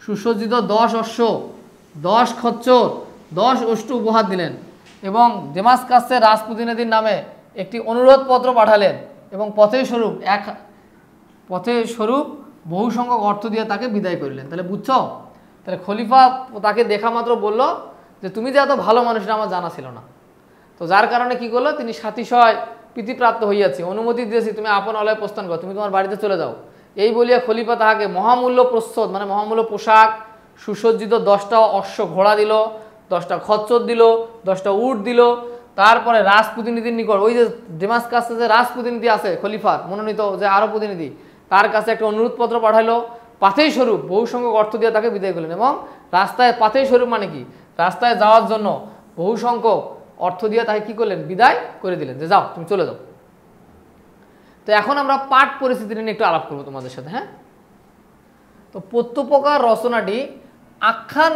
সুসজ্জিত 10 অশ্ব, 10 খচ্চর, 10 অষ্টু উপহার দিলেন এবং ডেমাসকাসের রাজপ্রতিনিধির নামে একটি অনুরোধ পত্র পাঠালেন এবং পথে স্বরূপ বহু সংখ্যক অর্থ দিয়ে তাকে বিদায় করলেন। তাহলে বুঝছো, তাহলে খলিফা তাকে দেখা মাত্র বলল যে তুমি যে এত ভালো মানুষ এটা আমার জানা ছিল না। তো যার কারণে কি করলো, তিনি সাতিশয় প্রীতিপ্রাপ্ত হইয়াছি, অনুমতি দিয়েছি তুমি আপন আলয়ে প্রস্থান করো, তুমি তোমার বাড়িতে চলে যাও। এই বলিয়া খলিফা তাহাকে মহামূল্য প্রচ্ছদ মানে মহামূল্য পোশাক, সুসজ্জিত 10টা অশ্ব ঘোড়া দিল, 10টা খচ্চর দিল, 10টা উট দিল। তারপরে রাজপ্রতিনিধির নিকট ওই যে ডেমাসকাসে যে রাজপ্রতিনিধি আছে খলিফার মনোনীত যে আরো প্রতিনিধি, তার কাছে একটা অনুরোধপত্র পাঠাইলো, পাথেয় স্বরূপ বহু সংখ্যক অর্থ দিয়ে তাকে বিদায় করলেন এবং রাস্তায় পাথেয় স্বরূপ মানে কি, রাস্তায় যাওয়ার জন্য বহু সংখ্যক অর্থ দিয়ে তাকে কি করলেন, বিদায় করে দিলেন যে যাও তুমি চলে যাও। তো এখন আমরা পাঠ পরিস্থিতি নিয়ে একটু আলাপ করবো তোমাদের সাথে। হ্যাঁ, তো প্রত্যুপকার রচনাটি আখ্যান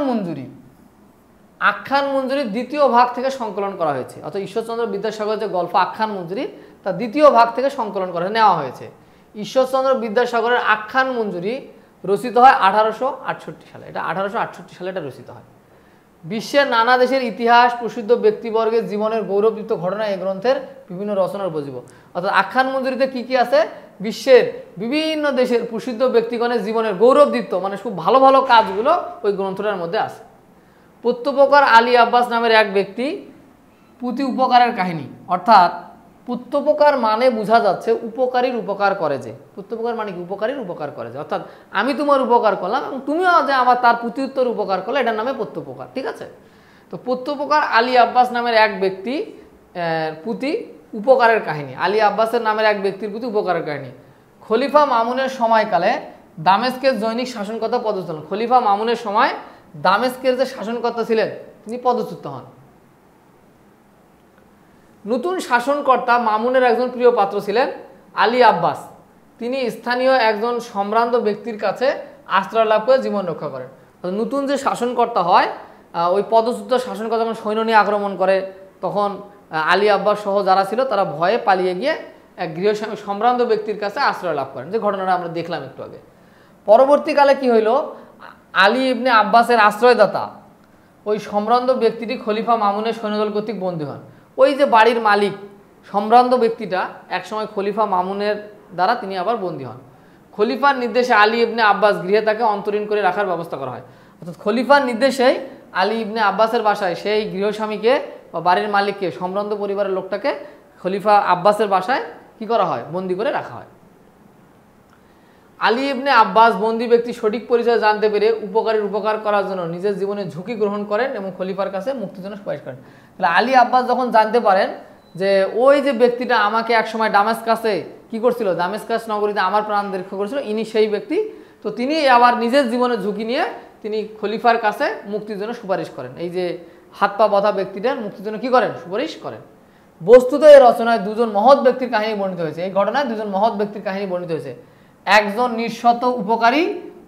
মঞ্জুরি দ্বিতীয় ভাগ থেকে সংকলন করা হয়েছে, অর্থাৎ ঈশ্বরচন্দ্র বিদ্যাসাগরের যে গল্প আখ্যান মঞ্জুরি তার দ্বিতীয় ভাগ থেকে সংকলন করে নেওয়া হয়েছে। ঈশ্বরচন্দ্র বিদ্যাসাগরের আখ্যান মঞ্জুরি রচিত হয় 1868 সালে, এটা 1868 সালে এটা রচিত হয়। বিশ্বের নানা দেশের ইতিহাস, প্রসিদ্ধ ব্যক্তিবর্গের জীবনের গৌরবদীপ্ত ঘটনা এই গ্রন্থের বিভিন্ন রচনার উপজীব। অর্থাৎ আখ্যান মঞ্জুরিতে কি কি আছে, বিশ্বের বিভিন্ন দেশের প্রসিদ্ধ ব্যক্তিগণের জীবনের গৌরবদীপ্ত মানে খুব ভালো ভালো কাজগুলো ওই গ্রন্থটার মধ্যে আছে। প্রত্যুপকার আলী আব্বাস নামের এক ব্যক্তি প্রতি উপকারের কাহিনী, অর্থাৎ প্রত্যুপকার মানে বোঝা যাচ্ছে উপকারীর উপকার করে যে, প্রত্যুপকার মানে কি, উপকারীর উপকার করে যে, অর্থাৎ আমি তোমার উপকার করলাম এবং তুমিও যে আমার তার প্রতি উত্তর উপকার করলে, এটার নামে প্রত্যুপকার। ঠিক আছে, তো প্রত্যুপকার আলী আব্বাস নামের এক ব্যক্তি প্রতি উপকারের কাহিনী, আলী আব্বাসের নামের এক ব্যক্তির প্রতি উপকারের কাহিনী। খলিফা মামুনের সময়কালে দামেস্কের জৈনিক শাসনকর্তা পদচ্যুত হন। খলিফা মামুনের সময় দামেস্কের যে শাসনকর্তা ছিলেন তিনি পদচ্যুত হন। নতুন শাসনকর্তা মামুনের একজন প্রিয় পাত্র ছিলেন আলী আব্বাস। তিনি স্থানীয় একজন সম্ভ্রান্ত ব্যক্তির কাছে আশ্রয় লাভ করে জীবন রক্ষা করেন। নতুন যে শাসনকর্তা হয়, ওই পদচ্যুত শাসনকর্তা যখন সৈন্য নিয়ে আক্রমণ করে, তখন আলী আব্বাস সহ যারা ছিল তারা ভয়ে পালিয়ে গিয়ে এক গৃহস্বামী সম্ভ্রান্ত ব্যক্তির কাছে আশ্রয় লাভ করেন, যে ঘটনাটা আমরা দেখলাম একটু আগে। পরবর্তীকালে কি হইল, আলী ইবনে আব্বাসের আশ্রয়দাতা ওই সম্ভ্রান্ত ব্যক্তিটি খলিফা মামুনের সৈন্যদল কর্তৃক বন্দী হন। ওই যে বাড়ির মালিক সম্ভ্রান্ত ব্যক্তিটা একসময় খলিফা মামুনের দ্বারা তিনি আবার বন্দী হন। খলিফার নির্দেশে আলী ইবনে আব্বাস গৃহে তাকে অন্তরীণ করে রাখার ব্যবস্থা করা হয়। অর্থাৎ খলিফার নির্দেশেই আলী ইবনে আব্বাসের বাসায় সেই গৃহস্বামীকে বা বাড়ির মালিককে, সম্ভ্রান্ত পরিবারের লোকটাকে খলিফা আব্বাসের বাসায় কি করা হয়, বন্দী করে রাখা হয়। আলী ইবনে আব্বাস বন্দী ব্যক্তি সঠিক পরিচয় জানতে পেরে উপকারীর উপকার করার জন্য নিজের জীবনে ঝুঁকি গ্রহণ করেন এবং খলিফার কাছে মুক্তির জন্য সুপারিশ করেন। তাহলে আলী আব্বাস যখন জানতে পারেন যে ওই যে ব্যক্তিটা আমাকে একসময় দামেস্কাসে কি করছিল, দামেস্কাস নগরীতে আমার প্রাণ রক্ষা করেছিল, ইনি সেই ব্যক্তি, তো তিনি আবার নিজের জীবনে ঝুঁকি নিয়ে তিনি খলিফার কাছে মুক্তির জন্য সুপারিশ করেন। এই যে হাত পা বাঁধা ব্যক্তিটার মুক্তির জন্য কি করেন, সুপারিশ করেন। বস্তুত এই রচনায় দুজন মহৎ ব্যক্তির কাহিনী বর্ণিত হয়েছে। এই ঘটনায় দুজন মহৎ ব্যক্তির কাহিনী বর্ণিত হয়েছে। একজন নিঃশত উপকারী,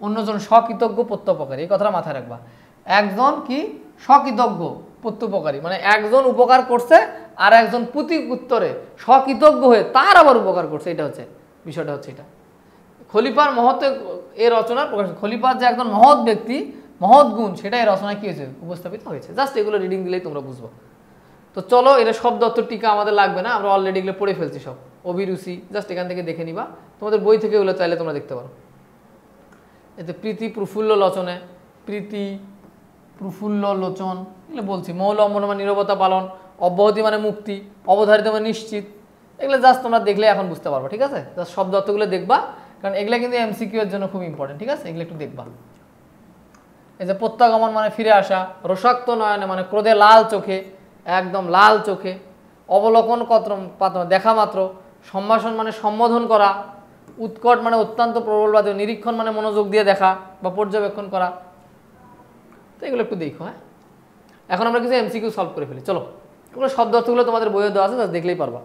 অন্যজন স্বকৃতজ্ঞ প্রত্যুপকারী। এই কথাটা মাথায় রাখবা। একজন কি স্বকৃতজ্ঞ প্রত্যুপকারী, মানে একজন উপকার করছে আর একজন প্রতি উত্তরে স্বকৃতজ্ঞ হয়ে তার আবার উপকার করছে। এটা হচ্ছে বিষয়টা, হচ্ছে এটা খলিফার মহত্ব এই রচনার প্রকাশ। খলিফার যে একজন মহৎ ব্যক্তি, মহৎ গুণ, সেটা এই রচনায় কি হয়েছে, উপস্থাপিত হয়েছে। জাস্ট এগুলো রিডিং দিলেই তোমরা বুঝবো। তো চলো, এটা শব্দ অর্থ টিকা আমাদের লাগবে না, আমরা অলরেডি এগুলো পড়ে ফেলছি সব। অভিরুচি জাস্ট এখান থেকে দেখে নিবা, তোমাদের বই থেকে এগুলো চাইলে তোমরা দেখতে পারো। এতে প্রীতি প্রফুল্ল লোচনে, প্রীতি প্রফুল্ল লোচন এগুলো বলছি। মৌল অবলম্বন নীরবতা পালন, অব্যাহতি মানে মুক্তি, অবধারিত মানে নিশ্চিত, এগুলো জাস্ট তোমরা দেখলে এখন বুঝতে পারবো। ঠিক আছে, জাস্ট শব্দ অর্থগুলো দেখবা, কারণ এগুলো কিন্তু এমসিকিউ এর জন্য খুব ইম্পর্টেন্ট। ঠিক আছে, এগুলো একটু দেখবা। এই যে প্রত্যাগমন মানে ফিরে আসা, রসাক্ত নয়নে মানে ক্রোধে লাল চোখে, একদম লাল চোখে, অবলোকন পাত্র দেখা মাত্র, সম্ভাষণ মানে সম্বোধন করা, উৎকট মানে অত্যন্ত প্রবলবাদী, নিরীক্ষণ মানে মনোযোগ দিয়ে দেখা বা পর্যবেক্ষণ করা। তো এগুলো একটু দেখো। হ্যাঁ, এখন আমরা কিছু এমসিকিউ সলভ করে ফেলি। চলো, এগুলো শব্দ অর্থগুলো তোমাদের বইয়ে দেওয়া আছে, জাস্ট দেখলেই পারবা।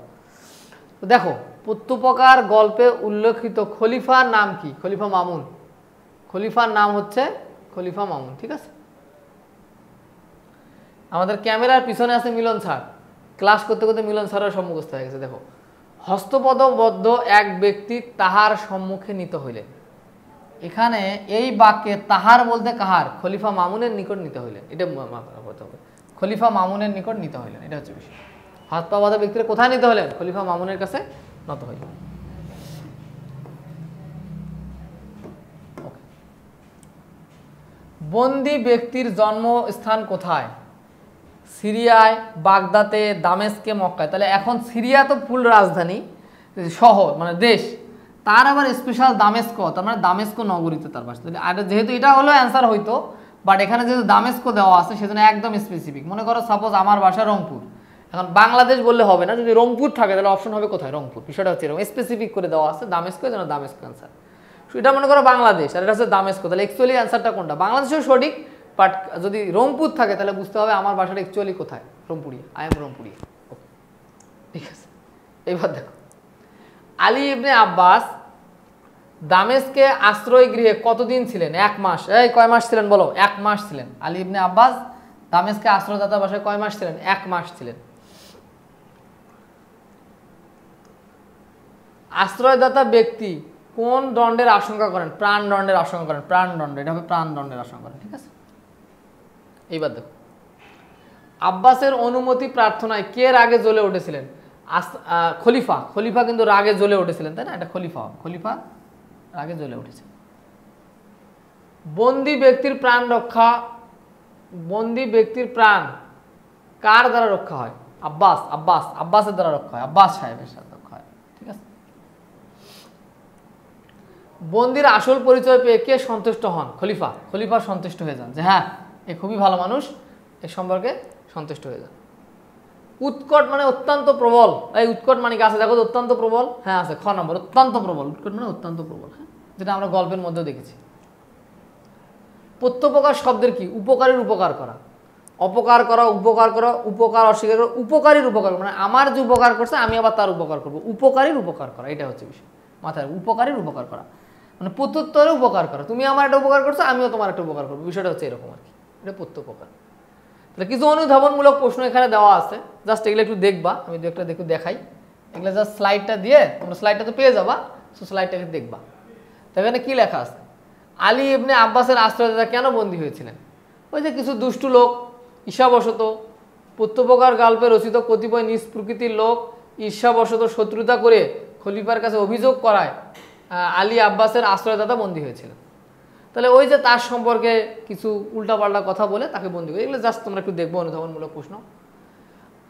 তো দেখো, প্রত্যুপকার গল্পে উল্লেখিত খলিফার নাম কি? খলিফা মামুন। খলিফার নাম হচ্ছে খলিফা মামুন। ঠিক আছে, আমাদের ক্যামেরার পিছনে আছে মিলন স্যার। ক্লাস করতে করতে মিলন স্যারের সম্মুখস্থ হয়ে গেছে। দেখো, হস্তপদবদ্ধ এক ব্যক্তি তাহার সম্মুখে নিত হইলে, এখানে এই বাক্যে তাহার বলতে কাহার, খলিফা মামুনের নিকট নিতে হইলেন। এটা বলতে হবে, খলিফা মামুনের নিকট নিতে হইলেন, এটা হচ্ছে বিষয়। হাত পা বাঁধা ব্যক্তিরা কোথায় নিতে হলেন? খলিফা মামুনের কাছে নত হইলেন। বন্দি ব্যক্তির জন্মস্থান কোথায়? সিরিয়ায়, বাগদাতে, দামেস্কে, মক্কায়। তাহলে এখন সিরিয়া তো ফুল রাজধানী, শহর মানে দেশ, তার আবার স্পেশাল দামেস্ক, তার মানে দামেস্ক নগরীতে তার বাসা। আর যেহেতু এটা হলো অ্যান্সার হইতো, বাট এখানে যেহেতু দামেস্ক দেওয়া আছে সেজন্য একদম স্পেসিফিক। মনে করো সাপোজ আমার বাসা রংপুর, এখন বাংলাদেশ বললে হবে না, যদি রংপুর থাকে তাহলে অপশন হবে কোথায়, রংপুর। বিষয়টা হচ্ছে এরকম স্পেসিফিক করে দেওয়া আছে, দামেস্ক, যেন দামেস্ক অ্যান্সার। এটা মনে করো বাংলাদেশ আর এটা হচ্ছে দামেস্ক, তাহলে অ্যাকচুয়ালি অ্যান্সারটা কোনটা? বাংলাদেশেও সঠিক, বাট যদি রংপুর থাকে তাহলে বুঝতে হবে আমার বাসাটা অ্যাকচুয়ালি কোথায়, Rangpuria. I am Rangpuria. Okay, ঠিক আছে। এবার দেখো, আলী ইবনে আব্বাস দামেস্কে আশ্রয় গৃহে কতদিন ছিলেন? 1 মাস। এই কয় মাস ছিলেন বলো? 1 মাস ছিলেন। আলী ইবনে আব্বাস দামেস্কে আশ্রয়দাতা বাসায় কয় মাস ছিলেন? 1 মাস ছিলেন। আশ্রয়দাতা ব্যক্তি কোন দণ্ডের আশঙ্কা করেন? প্রাণ দণ্ডের আশঙ্কা করেন। প্রাণ দণ্ড, এটা হবে প্রাণ দণ্ডের আশঙ্কা করেন। ঠিক আছে, এইবার দেখো, আব্বাসের অনুমতি প্রার্থনায় কে রাগে জ্বলে উঠেছিলেন? খলিফা। খলিফা কিন্তু রাগে জ্বলে উঠেছিলেন, তাই না? এটা খলিফা, খলিফা রাগে জ্বলে উঠেছে। বন্দি ব্যক্তির প্রাণ রক্ষা, বন্দি ব্যক্তির প্রাণ কার দ্বারা রক্ষা হয়? আব্বাস। আব্বাস, আব্বাসের দ্বারা রক্ষা হয়, আব্বাস সাহেবের সাথে রক্ষা হয়। ঠিক আছে, বন্দির আসল পরিচয় পেয়ে কে সন্তুষ্ট হন? খলিফা। খলিফা সন্তুষ্ট হয়ে যান যে হ্যাঁ, এ খুবই ভালো মানুষ, এ সম্পর্কে সন্তুষ্ট হয়ে যান। উৎকট মানে অত্যন্ত প্রবল। এই উৎকট মানে কি আছে দেখো, অত্যন্ত প্রবল, হ্যাঁ আছে, খ নম্বর অত্যন্ত প্রবল। উৎকট মানে অত্যন্ত প্রবল, হ্যাঁ, যেটা আমরা গল্পের মধ্যেও দেখেছি। প্রত্যপকার শব্দের কি? উপকারীর উপকার করা, অপকার করা, উপকার করা, উপকার অস্বীকার করা, উপকারীর উপকার, মানে আমার যে উপকার করছে আমি আবার তার উপকার করবো, উপকারীর উপকার করা, এটা হচ্ছে বিষয় মাথায়। উপকারীর উপকার করা মানে প্রত্যুত্তরে উপকার করা, তুমি আমার একটা উপকার করছো আমিও তোমার একটা উপকার করবো, বিষয়টা হচ্ছে এরকম আর কি, এটা প্রত্যুপকার। তাহলে কিছু অনুধাবনমূলক প্রশ্ন এখানে দেওয়া আছে, জাস্ট এগুলো একটু দেখবা, আমি দু একটা দেখো দেখাই, এগুলো জাস্ট স্লাইডটা দিয়ে, তোমরা স্লাইডটা তো পেয়ে যাবা, সো স্লাইডটাকে দেখবা। তো এখানে কি লেখা আছে? আলী ইবনে আব্বাসের আশ্রয়দাতা কেন বন্দী হয়েছিলেন? ওই যে কিছু দুষ্টু লোক ঈর্ষাবশত, প্রত্যপকার গল্পে রচিত কতিপয় নিজ প্রকৃতির লোক ঈর্ষাবশত শত্রুতা করে খলিফার কাছে অভিযোগ করায় আলী আব্বাসের আশ্রয়দাতা বন্দী হয়েছিলেন। তাহলে ওই যে তার সম্পর্কে কিছু উল্টাপাল্টা কথা বলে তাকে বন্দী করে, এগুলো জাস্ট তোমরা একটু দেখবো, অনুধাবনমূলক প্রশ্ন।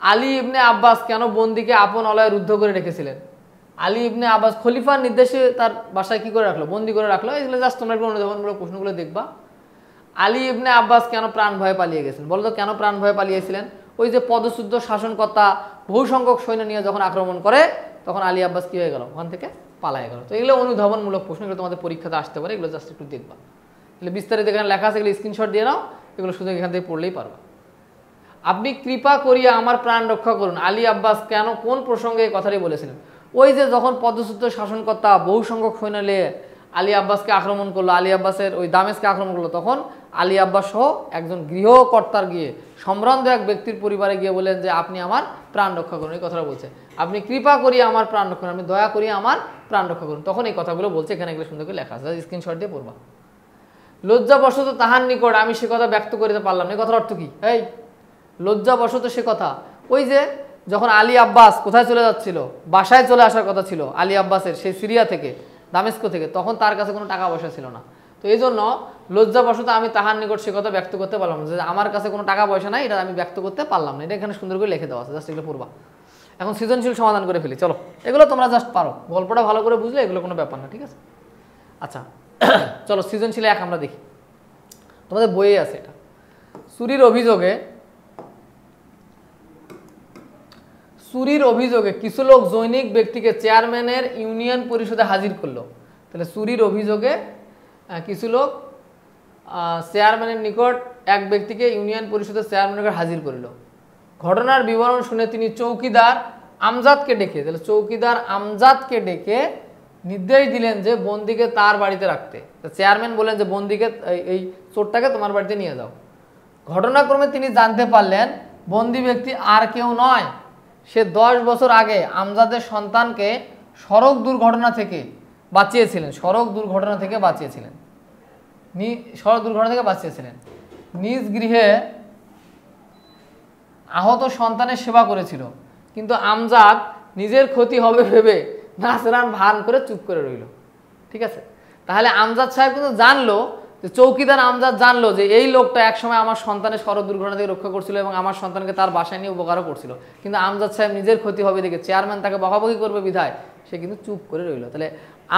আলী ইবনে আব্বাস কেন বন্দীকে আপন অলয়ে রুদ্ধ করে রেখেছিলেন? আলী ইবনে আব্বাস খলিফার নির্দেশে তার বাসায় কি করে রাখলো? বন্দী করে রাখলো, এগুলো জাস্ট তোমরা একটু অনুধাবনমূলক প্রশ্নগুলো দেখবা। আলী ইবনে আব্বাস কেন প্রাণ ভয়ে পালিয়ে গেছেন? বলো তো কেন প্রাণ ভয়ে পালিয়েছিলেন? ওই যে পদশুদ্ধ শাসনকর্তা বহু সংখ্যক সৈন্য নিয়ে যখন আক্রমণ করে তখন আলী আব্বাস কি হয়ে গেল? ওখান থেকে পালায় গেল। তো এগুলো অনুধাবনমূলক প্রশ্ন, এগুলো তোমাদের পরীক্ষাতে আসতে পারে, এগুলো জাস্ট একটু দেখবা। এগুলো বিস্তারিত এখানে লেখা আছে, এগুলো স্ক্রিনশট দিয়ে নাও, এগুলো শুধু এখান থেকে পড়লেই পারবা। আপনি কৃপা করিয়া আমার প্রাণ রক্ষা করুন, আলী আব্বাস কেন কোন প্রসঙ্গে এই কথাটি বলেছিলেন? ওই যে যখন পদচ্যুত শাসনকর্তা বহু সংখ্যক সৈন্য নিয়ে আলী আব্বাসকে আক্রমণ করলো, আলী আব্বাসের ওই দামেস্কে আক্রমণ করলো, তখন আলী আব্বাস সহ একজন গৃহকর্তার গিয়ে সম্ভ্রান্ত এক ব্যক্তির পরিবারে গিয়ে বলেন যে আপনি আমার প্রাণ রক্ষা করুন, এই কথাটা বলছে। আপনি কৃপা করিয়া আমার প্রাণ রক্ষা করুন, আপনি দয়া করিয়া আমার প্রাণ রক্ষা করুন, তখন এই কথাগুলো বলছে। এখানে এগুলো সুন্দর করে লেখা আছে, স্ক্রিনশট দিয়ে পড়বা। লজ্জাবশত তাহার নিকট আমি সে কথা ব্যক্ত করিতে পারলাম না, এই কথার অর্থ কি? এই লজ্জাবশত সে কথা, ওই যে যখন আলী আব্বাস কোথায় চলে যাচ্ছিল, বাসায় চলে আসার কথা ছিল আলী আব্বাসের, সেই সিরিয়া থেকে, দামেস্ক থেকে, তখন তার কাছে কোনো টাকা পয়সা ছিল না। তো এই জন্য লজ্জাবশত আমি তাহার নিকট সে কথা ব্যক্ত করতে পারলাম না, যে আমার কাছে কোনো টাকা পয়সা নাই, এটা আমি ব্যক্ত করতে পারলাম না। এটা এখানে সুন্দর করে লিখে দেওয়া আছে, জাস্ট এগুলো পড়বা। এখন সৃজনশীল সমাধান করে ফেলি, চলো। এগুলো তোমরা জাস্ট পারো, গল্পটা ভালো করে বুঝলে এগুলো কোনো ব্যাপার না, ঠিক আছে? আচ্ছা চলো সৃজনশীল এক আমরা দেখি, তোমাদের বইয়ে আছে এটা। চুরির অভিযোগে কিছু লোক জৈনিক ব্যক্তিকে চেয়ারম্যানের ইউনিয়ন পরিষদে হাজির করলো। তাহলে চুরির অভিযোগে কিছু লোক চেয়ারম্যানের নিকট এক ব্যক্তিকে ইউনিয়ন পরিষদের চেয়ারম্যানের নিকট হাজির করিল। ঘটনার বিবরণ শুনে তিনি চৌকিদার আমজাদকে ডেকে, তাহলে চৌকিদার আমজাদকে ডেকে নির্দেশ দিলেন যে বন্দীকে তার বাড়িতে রাখতে। চেয়ারম্যান বলেন যে বন্দীকে, এই চোরটাকে তোমার বাড়িতে নিয়ে যাও। ঘটনাক্রমে তিনি জানতে পারলেন বন্দী ব্যক্তি আর কেউ নয়, সে 10 বছর আগে আমজাদের সন্তানকে সড়ক দুর্ঘটনা থেকে বাঁচিয়েছিলেন। নিজ গৃহে আহত সন্তানের সেবা করেছিল, কিন্তু আমজাদ নিজের ক্ষতি হবে ভেবে নাচরান ভান করে চুপ করে রইল। ঠিক আছে, তাহলে আমজাদ সাহেব কিন্তু জানলো, যে চৌকিদার আমজাদ জানলো যে এই লোকটা একসময় আমার সন্তানের সড়ক দুর্ঘটনা থেকে রক্ষা করছিল এবং আমার সন্তানকে তার বাসায় নিয়ে উপকারও করছিল, কিন্তু আমজাদ সাহেব নিজের ক্ষতি হবে দেখে চেয়ারম্যান তাকে বকাবকি করবে বিধায় সে কিন্তু চুপ করে রইল। তাহলে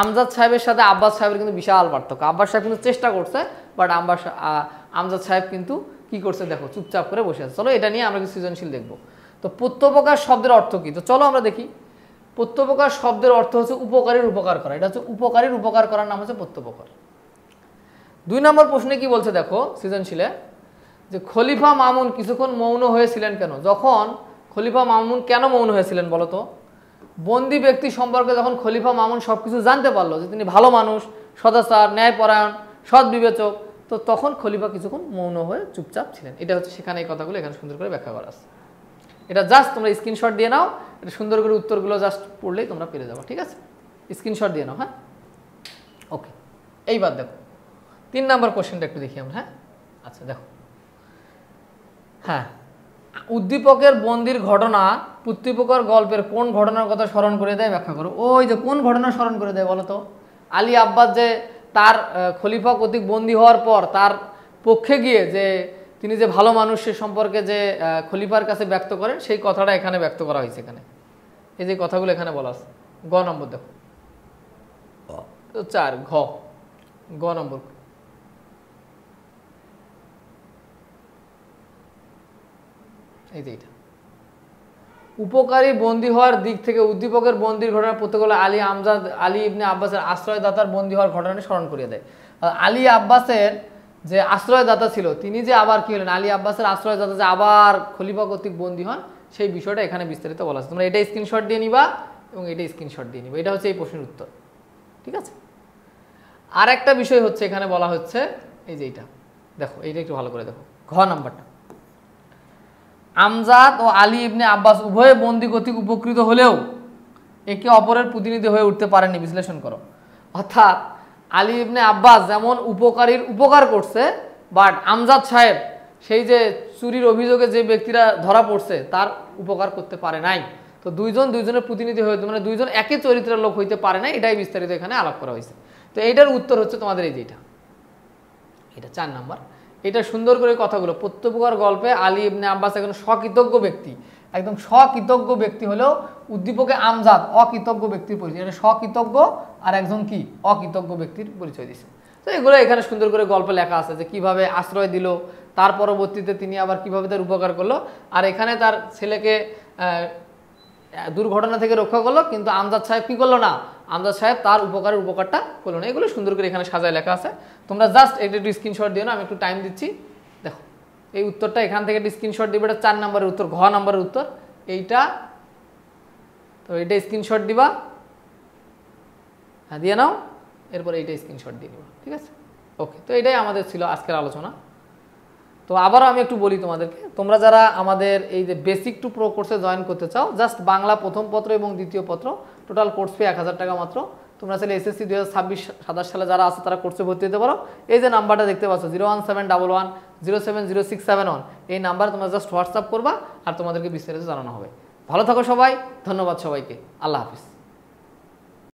আমজাদ সাহেবের সাথে আব্বাস সাহেবের কিন্তু বিশাল পার্থক্য। আব্বাস সাহেব কিন্তু চেষ্টা করছে, বাট আমজাদ সাহেব কিন্তু কি করছে দেখো, চুপচাপ করে বসে আছে। চলো এটা নিয়ে আমরা কিছু সৃজনশীল দেখবো। তো প্রত্যপকার শব্দের অর্থ কি? তো চলো আমরা দেখি। প্রত্যপকার শব্দের অর্থ হচ্ছে উপকারীর উপকার করা, এটা হচ্ছে উপকারীর উপকার করার নাম হচ্ছে প্রত্যপকার। 2 নম্বর প্রশ্নে কি বলছে দেখো সৃজনশীলে, যে খলিফা মামুন কিছুক্ষণ মৌন হয়েছিলেন কেন? যখন খলিফা মামুন কেন মৌন হয়েছিলেন বলো তো? বন্দী ব্যক্তি সম্পর্কে যখন খলিফা মামুন সবকিছু জানতে পারলো, যে তিনি ভালো মানুষ, সদাচার, ন্যায়পরায়ণ, সৎ বিবেচক, তো তখন খলিফা কিছুক্ষণ মৌন হয়ে চুপচাপ ছিলেন। এটা হচ্ছে সেখানে এই কথাগুলো এখানে সুন্দর করে ব্যাখ্যা করা আছে। এটা জাস্ট তোমরা স্ক্রিনশট দিয়ে নাও, এটা সুন্দর করে উত্তরগুলো জাস্ট পড়লেই তোমরা পেরে যাবো। ঠিক আছে, স্ক্রিনশট দিয়ে নাও। হ্যাঁ, ওকে। এইবার দেখো 3 নম্বর কোশ্চেনটা একটু দেখি আমরা। হ্যাঁ, আচ্ছা দেখো, হ্যাঁ, উদ্দীপকের বন্দির ঘটনা প্রত্যপকার গল্পের কোন ঘটনার কথা স্মরণ করে দেয় ব্যাখ্যা করো। ওই যে কোন ঘটনা স্মরণ করে দেয় বলো তো? আলী আব্বাস যে তার খলিফা কর্তৃক বন্দী হওয়ার পর তার পক্ষে গিয়ে যে তিনি যে ভালো মানুষ সে সম্পর্কে যে খলিফার কাছে ব্যক্ত করেন, সেই কথাটা এখানে ব্যক্ত করা হয়েছে। এখানে এই যে কথাগুলো এখানে বলা আছে। গ নম্বর দেখো, 4 গ নম্বর, এই যে এটা উপকারী বন্দী হওয়ার দিক থেকে উদ্দীপকের বন্দির ঘটনা প্রত্যেক হলো আলী ইবনে আব্বাসের আশ্রয়দাতার বন্দী হওয়ার ঘটনাটি স্মরণ করিয়ে দেয়। আলী আব্বাসের যে আশ্রয়দাতা ছিল তিনি যে আবার কি হলেন, আলী আব্বাসের আশ্রয়দাতা যে আবার খলিফা কর্তৃক বন্দী হন, সেই বিষয়টা এখানে বিস্তারিত বলা আছে। তোমরা এটা স্ক্রিনশট দিয়ে নিবা এবং এটা স্ক্রিনশট দিয়ে নিবা। এটা হচ্ছে এই প্রশ্নের উত্তর, ঠিক আছে। আর একটা বিষয় হচ্ছে এখানে বলা হচ্ছে এই যে এইটা দেখো, এইটা একটু ভালো করে দেখো, ঘ নাম্বারটা। আমজাদ ও আলী ইবনে আব্বাস উভয়ে বন্দী কর্তৃক উপকৃত হলেও একে অপরের প্রতিনিধি হয়ে উঠতে পারেনি, বিশ্লেষণ করো। অর্থাৎ আলী ইবনে আব্বাস যেমন উপকারীর উপকার করছে, বাট আমজাদ সাহেব সেই যে চুরির অভিযোগে যে ব্যক্তিরা ধরা পড়ছে তার উপকার করতে পারে নাই। তো দুইজনের প্রতিনিধি হয়ে, মানে দুইজন একই চরিত্রের লোক হইতে পারে না, এটাই বিস্তারিত এখানে আলাপ করা হয়েছে। তো এইটার উত্তর হচ্ছে তোমাদের এই যেটা, এটা 4 নাম্বার। এটা সুন্দর করে কথাগুলো, প্রত্যেকবার গল্পে আলী ইবনে আব্বাস একজন স্বকৃতজ্ঞ ব্যক্তি, একদম স্বকৃতজ্ঞ ব্যক্তি হলেও উদ্দীপকে আমজাদ অকৃতজ্ঞ ব্যক্তির পরিচয়। এটা স্বকৃতজ্ঞ আর একজন কি অকৃতজ্ঞ ব্যক্তির পরিচয় দিছে। তো এগুলো এখানে সুন্দর করে গল্পে লেখা আছে যে কিভাবে আশ্রয় দিল, তার পরবর্তীতে তিনি আবার কিভাবে তার উপকার করলো, আর এখানে তার ছেলেকে দুর্ঘটনা থেকে রক্ষা করলো, কিন্তু আমজাদ সাহেব কি করলো না, আমজাদ সাহেব তার উপকারটা করলো না। এগুলো সুন্দর করে এখানে সাজায় লেখা আছে। তোমরা জাস্ট এটা একটু স্ক্রিনশট দিও না, আমি একটু টাইম দিচ্ছি। দেখো এই উত্তরটা এখান থেকে স্ক্রিনশট দিবে, এটা 4 নম্বরের উত্তর, ঘ নম্বরের উত্তর এইটা। তো এটা স্ক্রিনশট দিবা, হ্যাঁ দিয়ে নাও, এরপর এইটা স্ক্রিনশট দিয়ে নিবা, ঠিক আছে। ওকে, তো এটাই আমাদের ছিল আজকের আলোচনা। তো আবারও আমি একটু বলি তোমাদেরকে, তোমরা যারা আমাদের এই যে বেসিক টু প্রো কোর্সে জয়েন করতে চাও, জাস্ট বাংলা প্রথম পত্র এবং দ্বিতীয় পত্র, টোটাল কোর্স ফি 1000 টাকা মাত্র। তোমরা চাইলে এসএসসি 2026-27 সালে যারা আছে তারা কোর্সে ভর্তি হতে পারো। এই যে নাম্বারটা দেখতে পাচ্ছ 01711070671, এই নাম্বারে তোমরা জাস্ট হোয়াটসঅ্যাপ করবা আর তোমাদেরকে বিস্তারিত জানানো হবে। ভালো থাকো সবাই, ধন্যবাদ সবাইকে, আল্লাহ হাফিজ।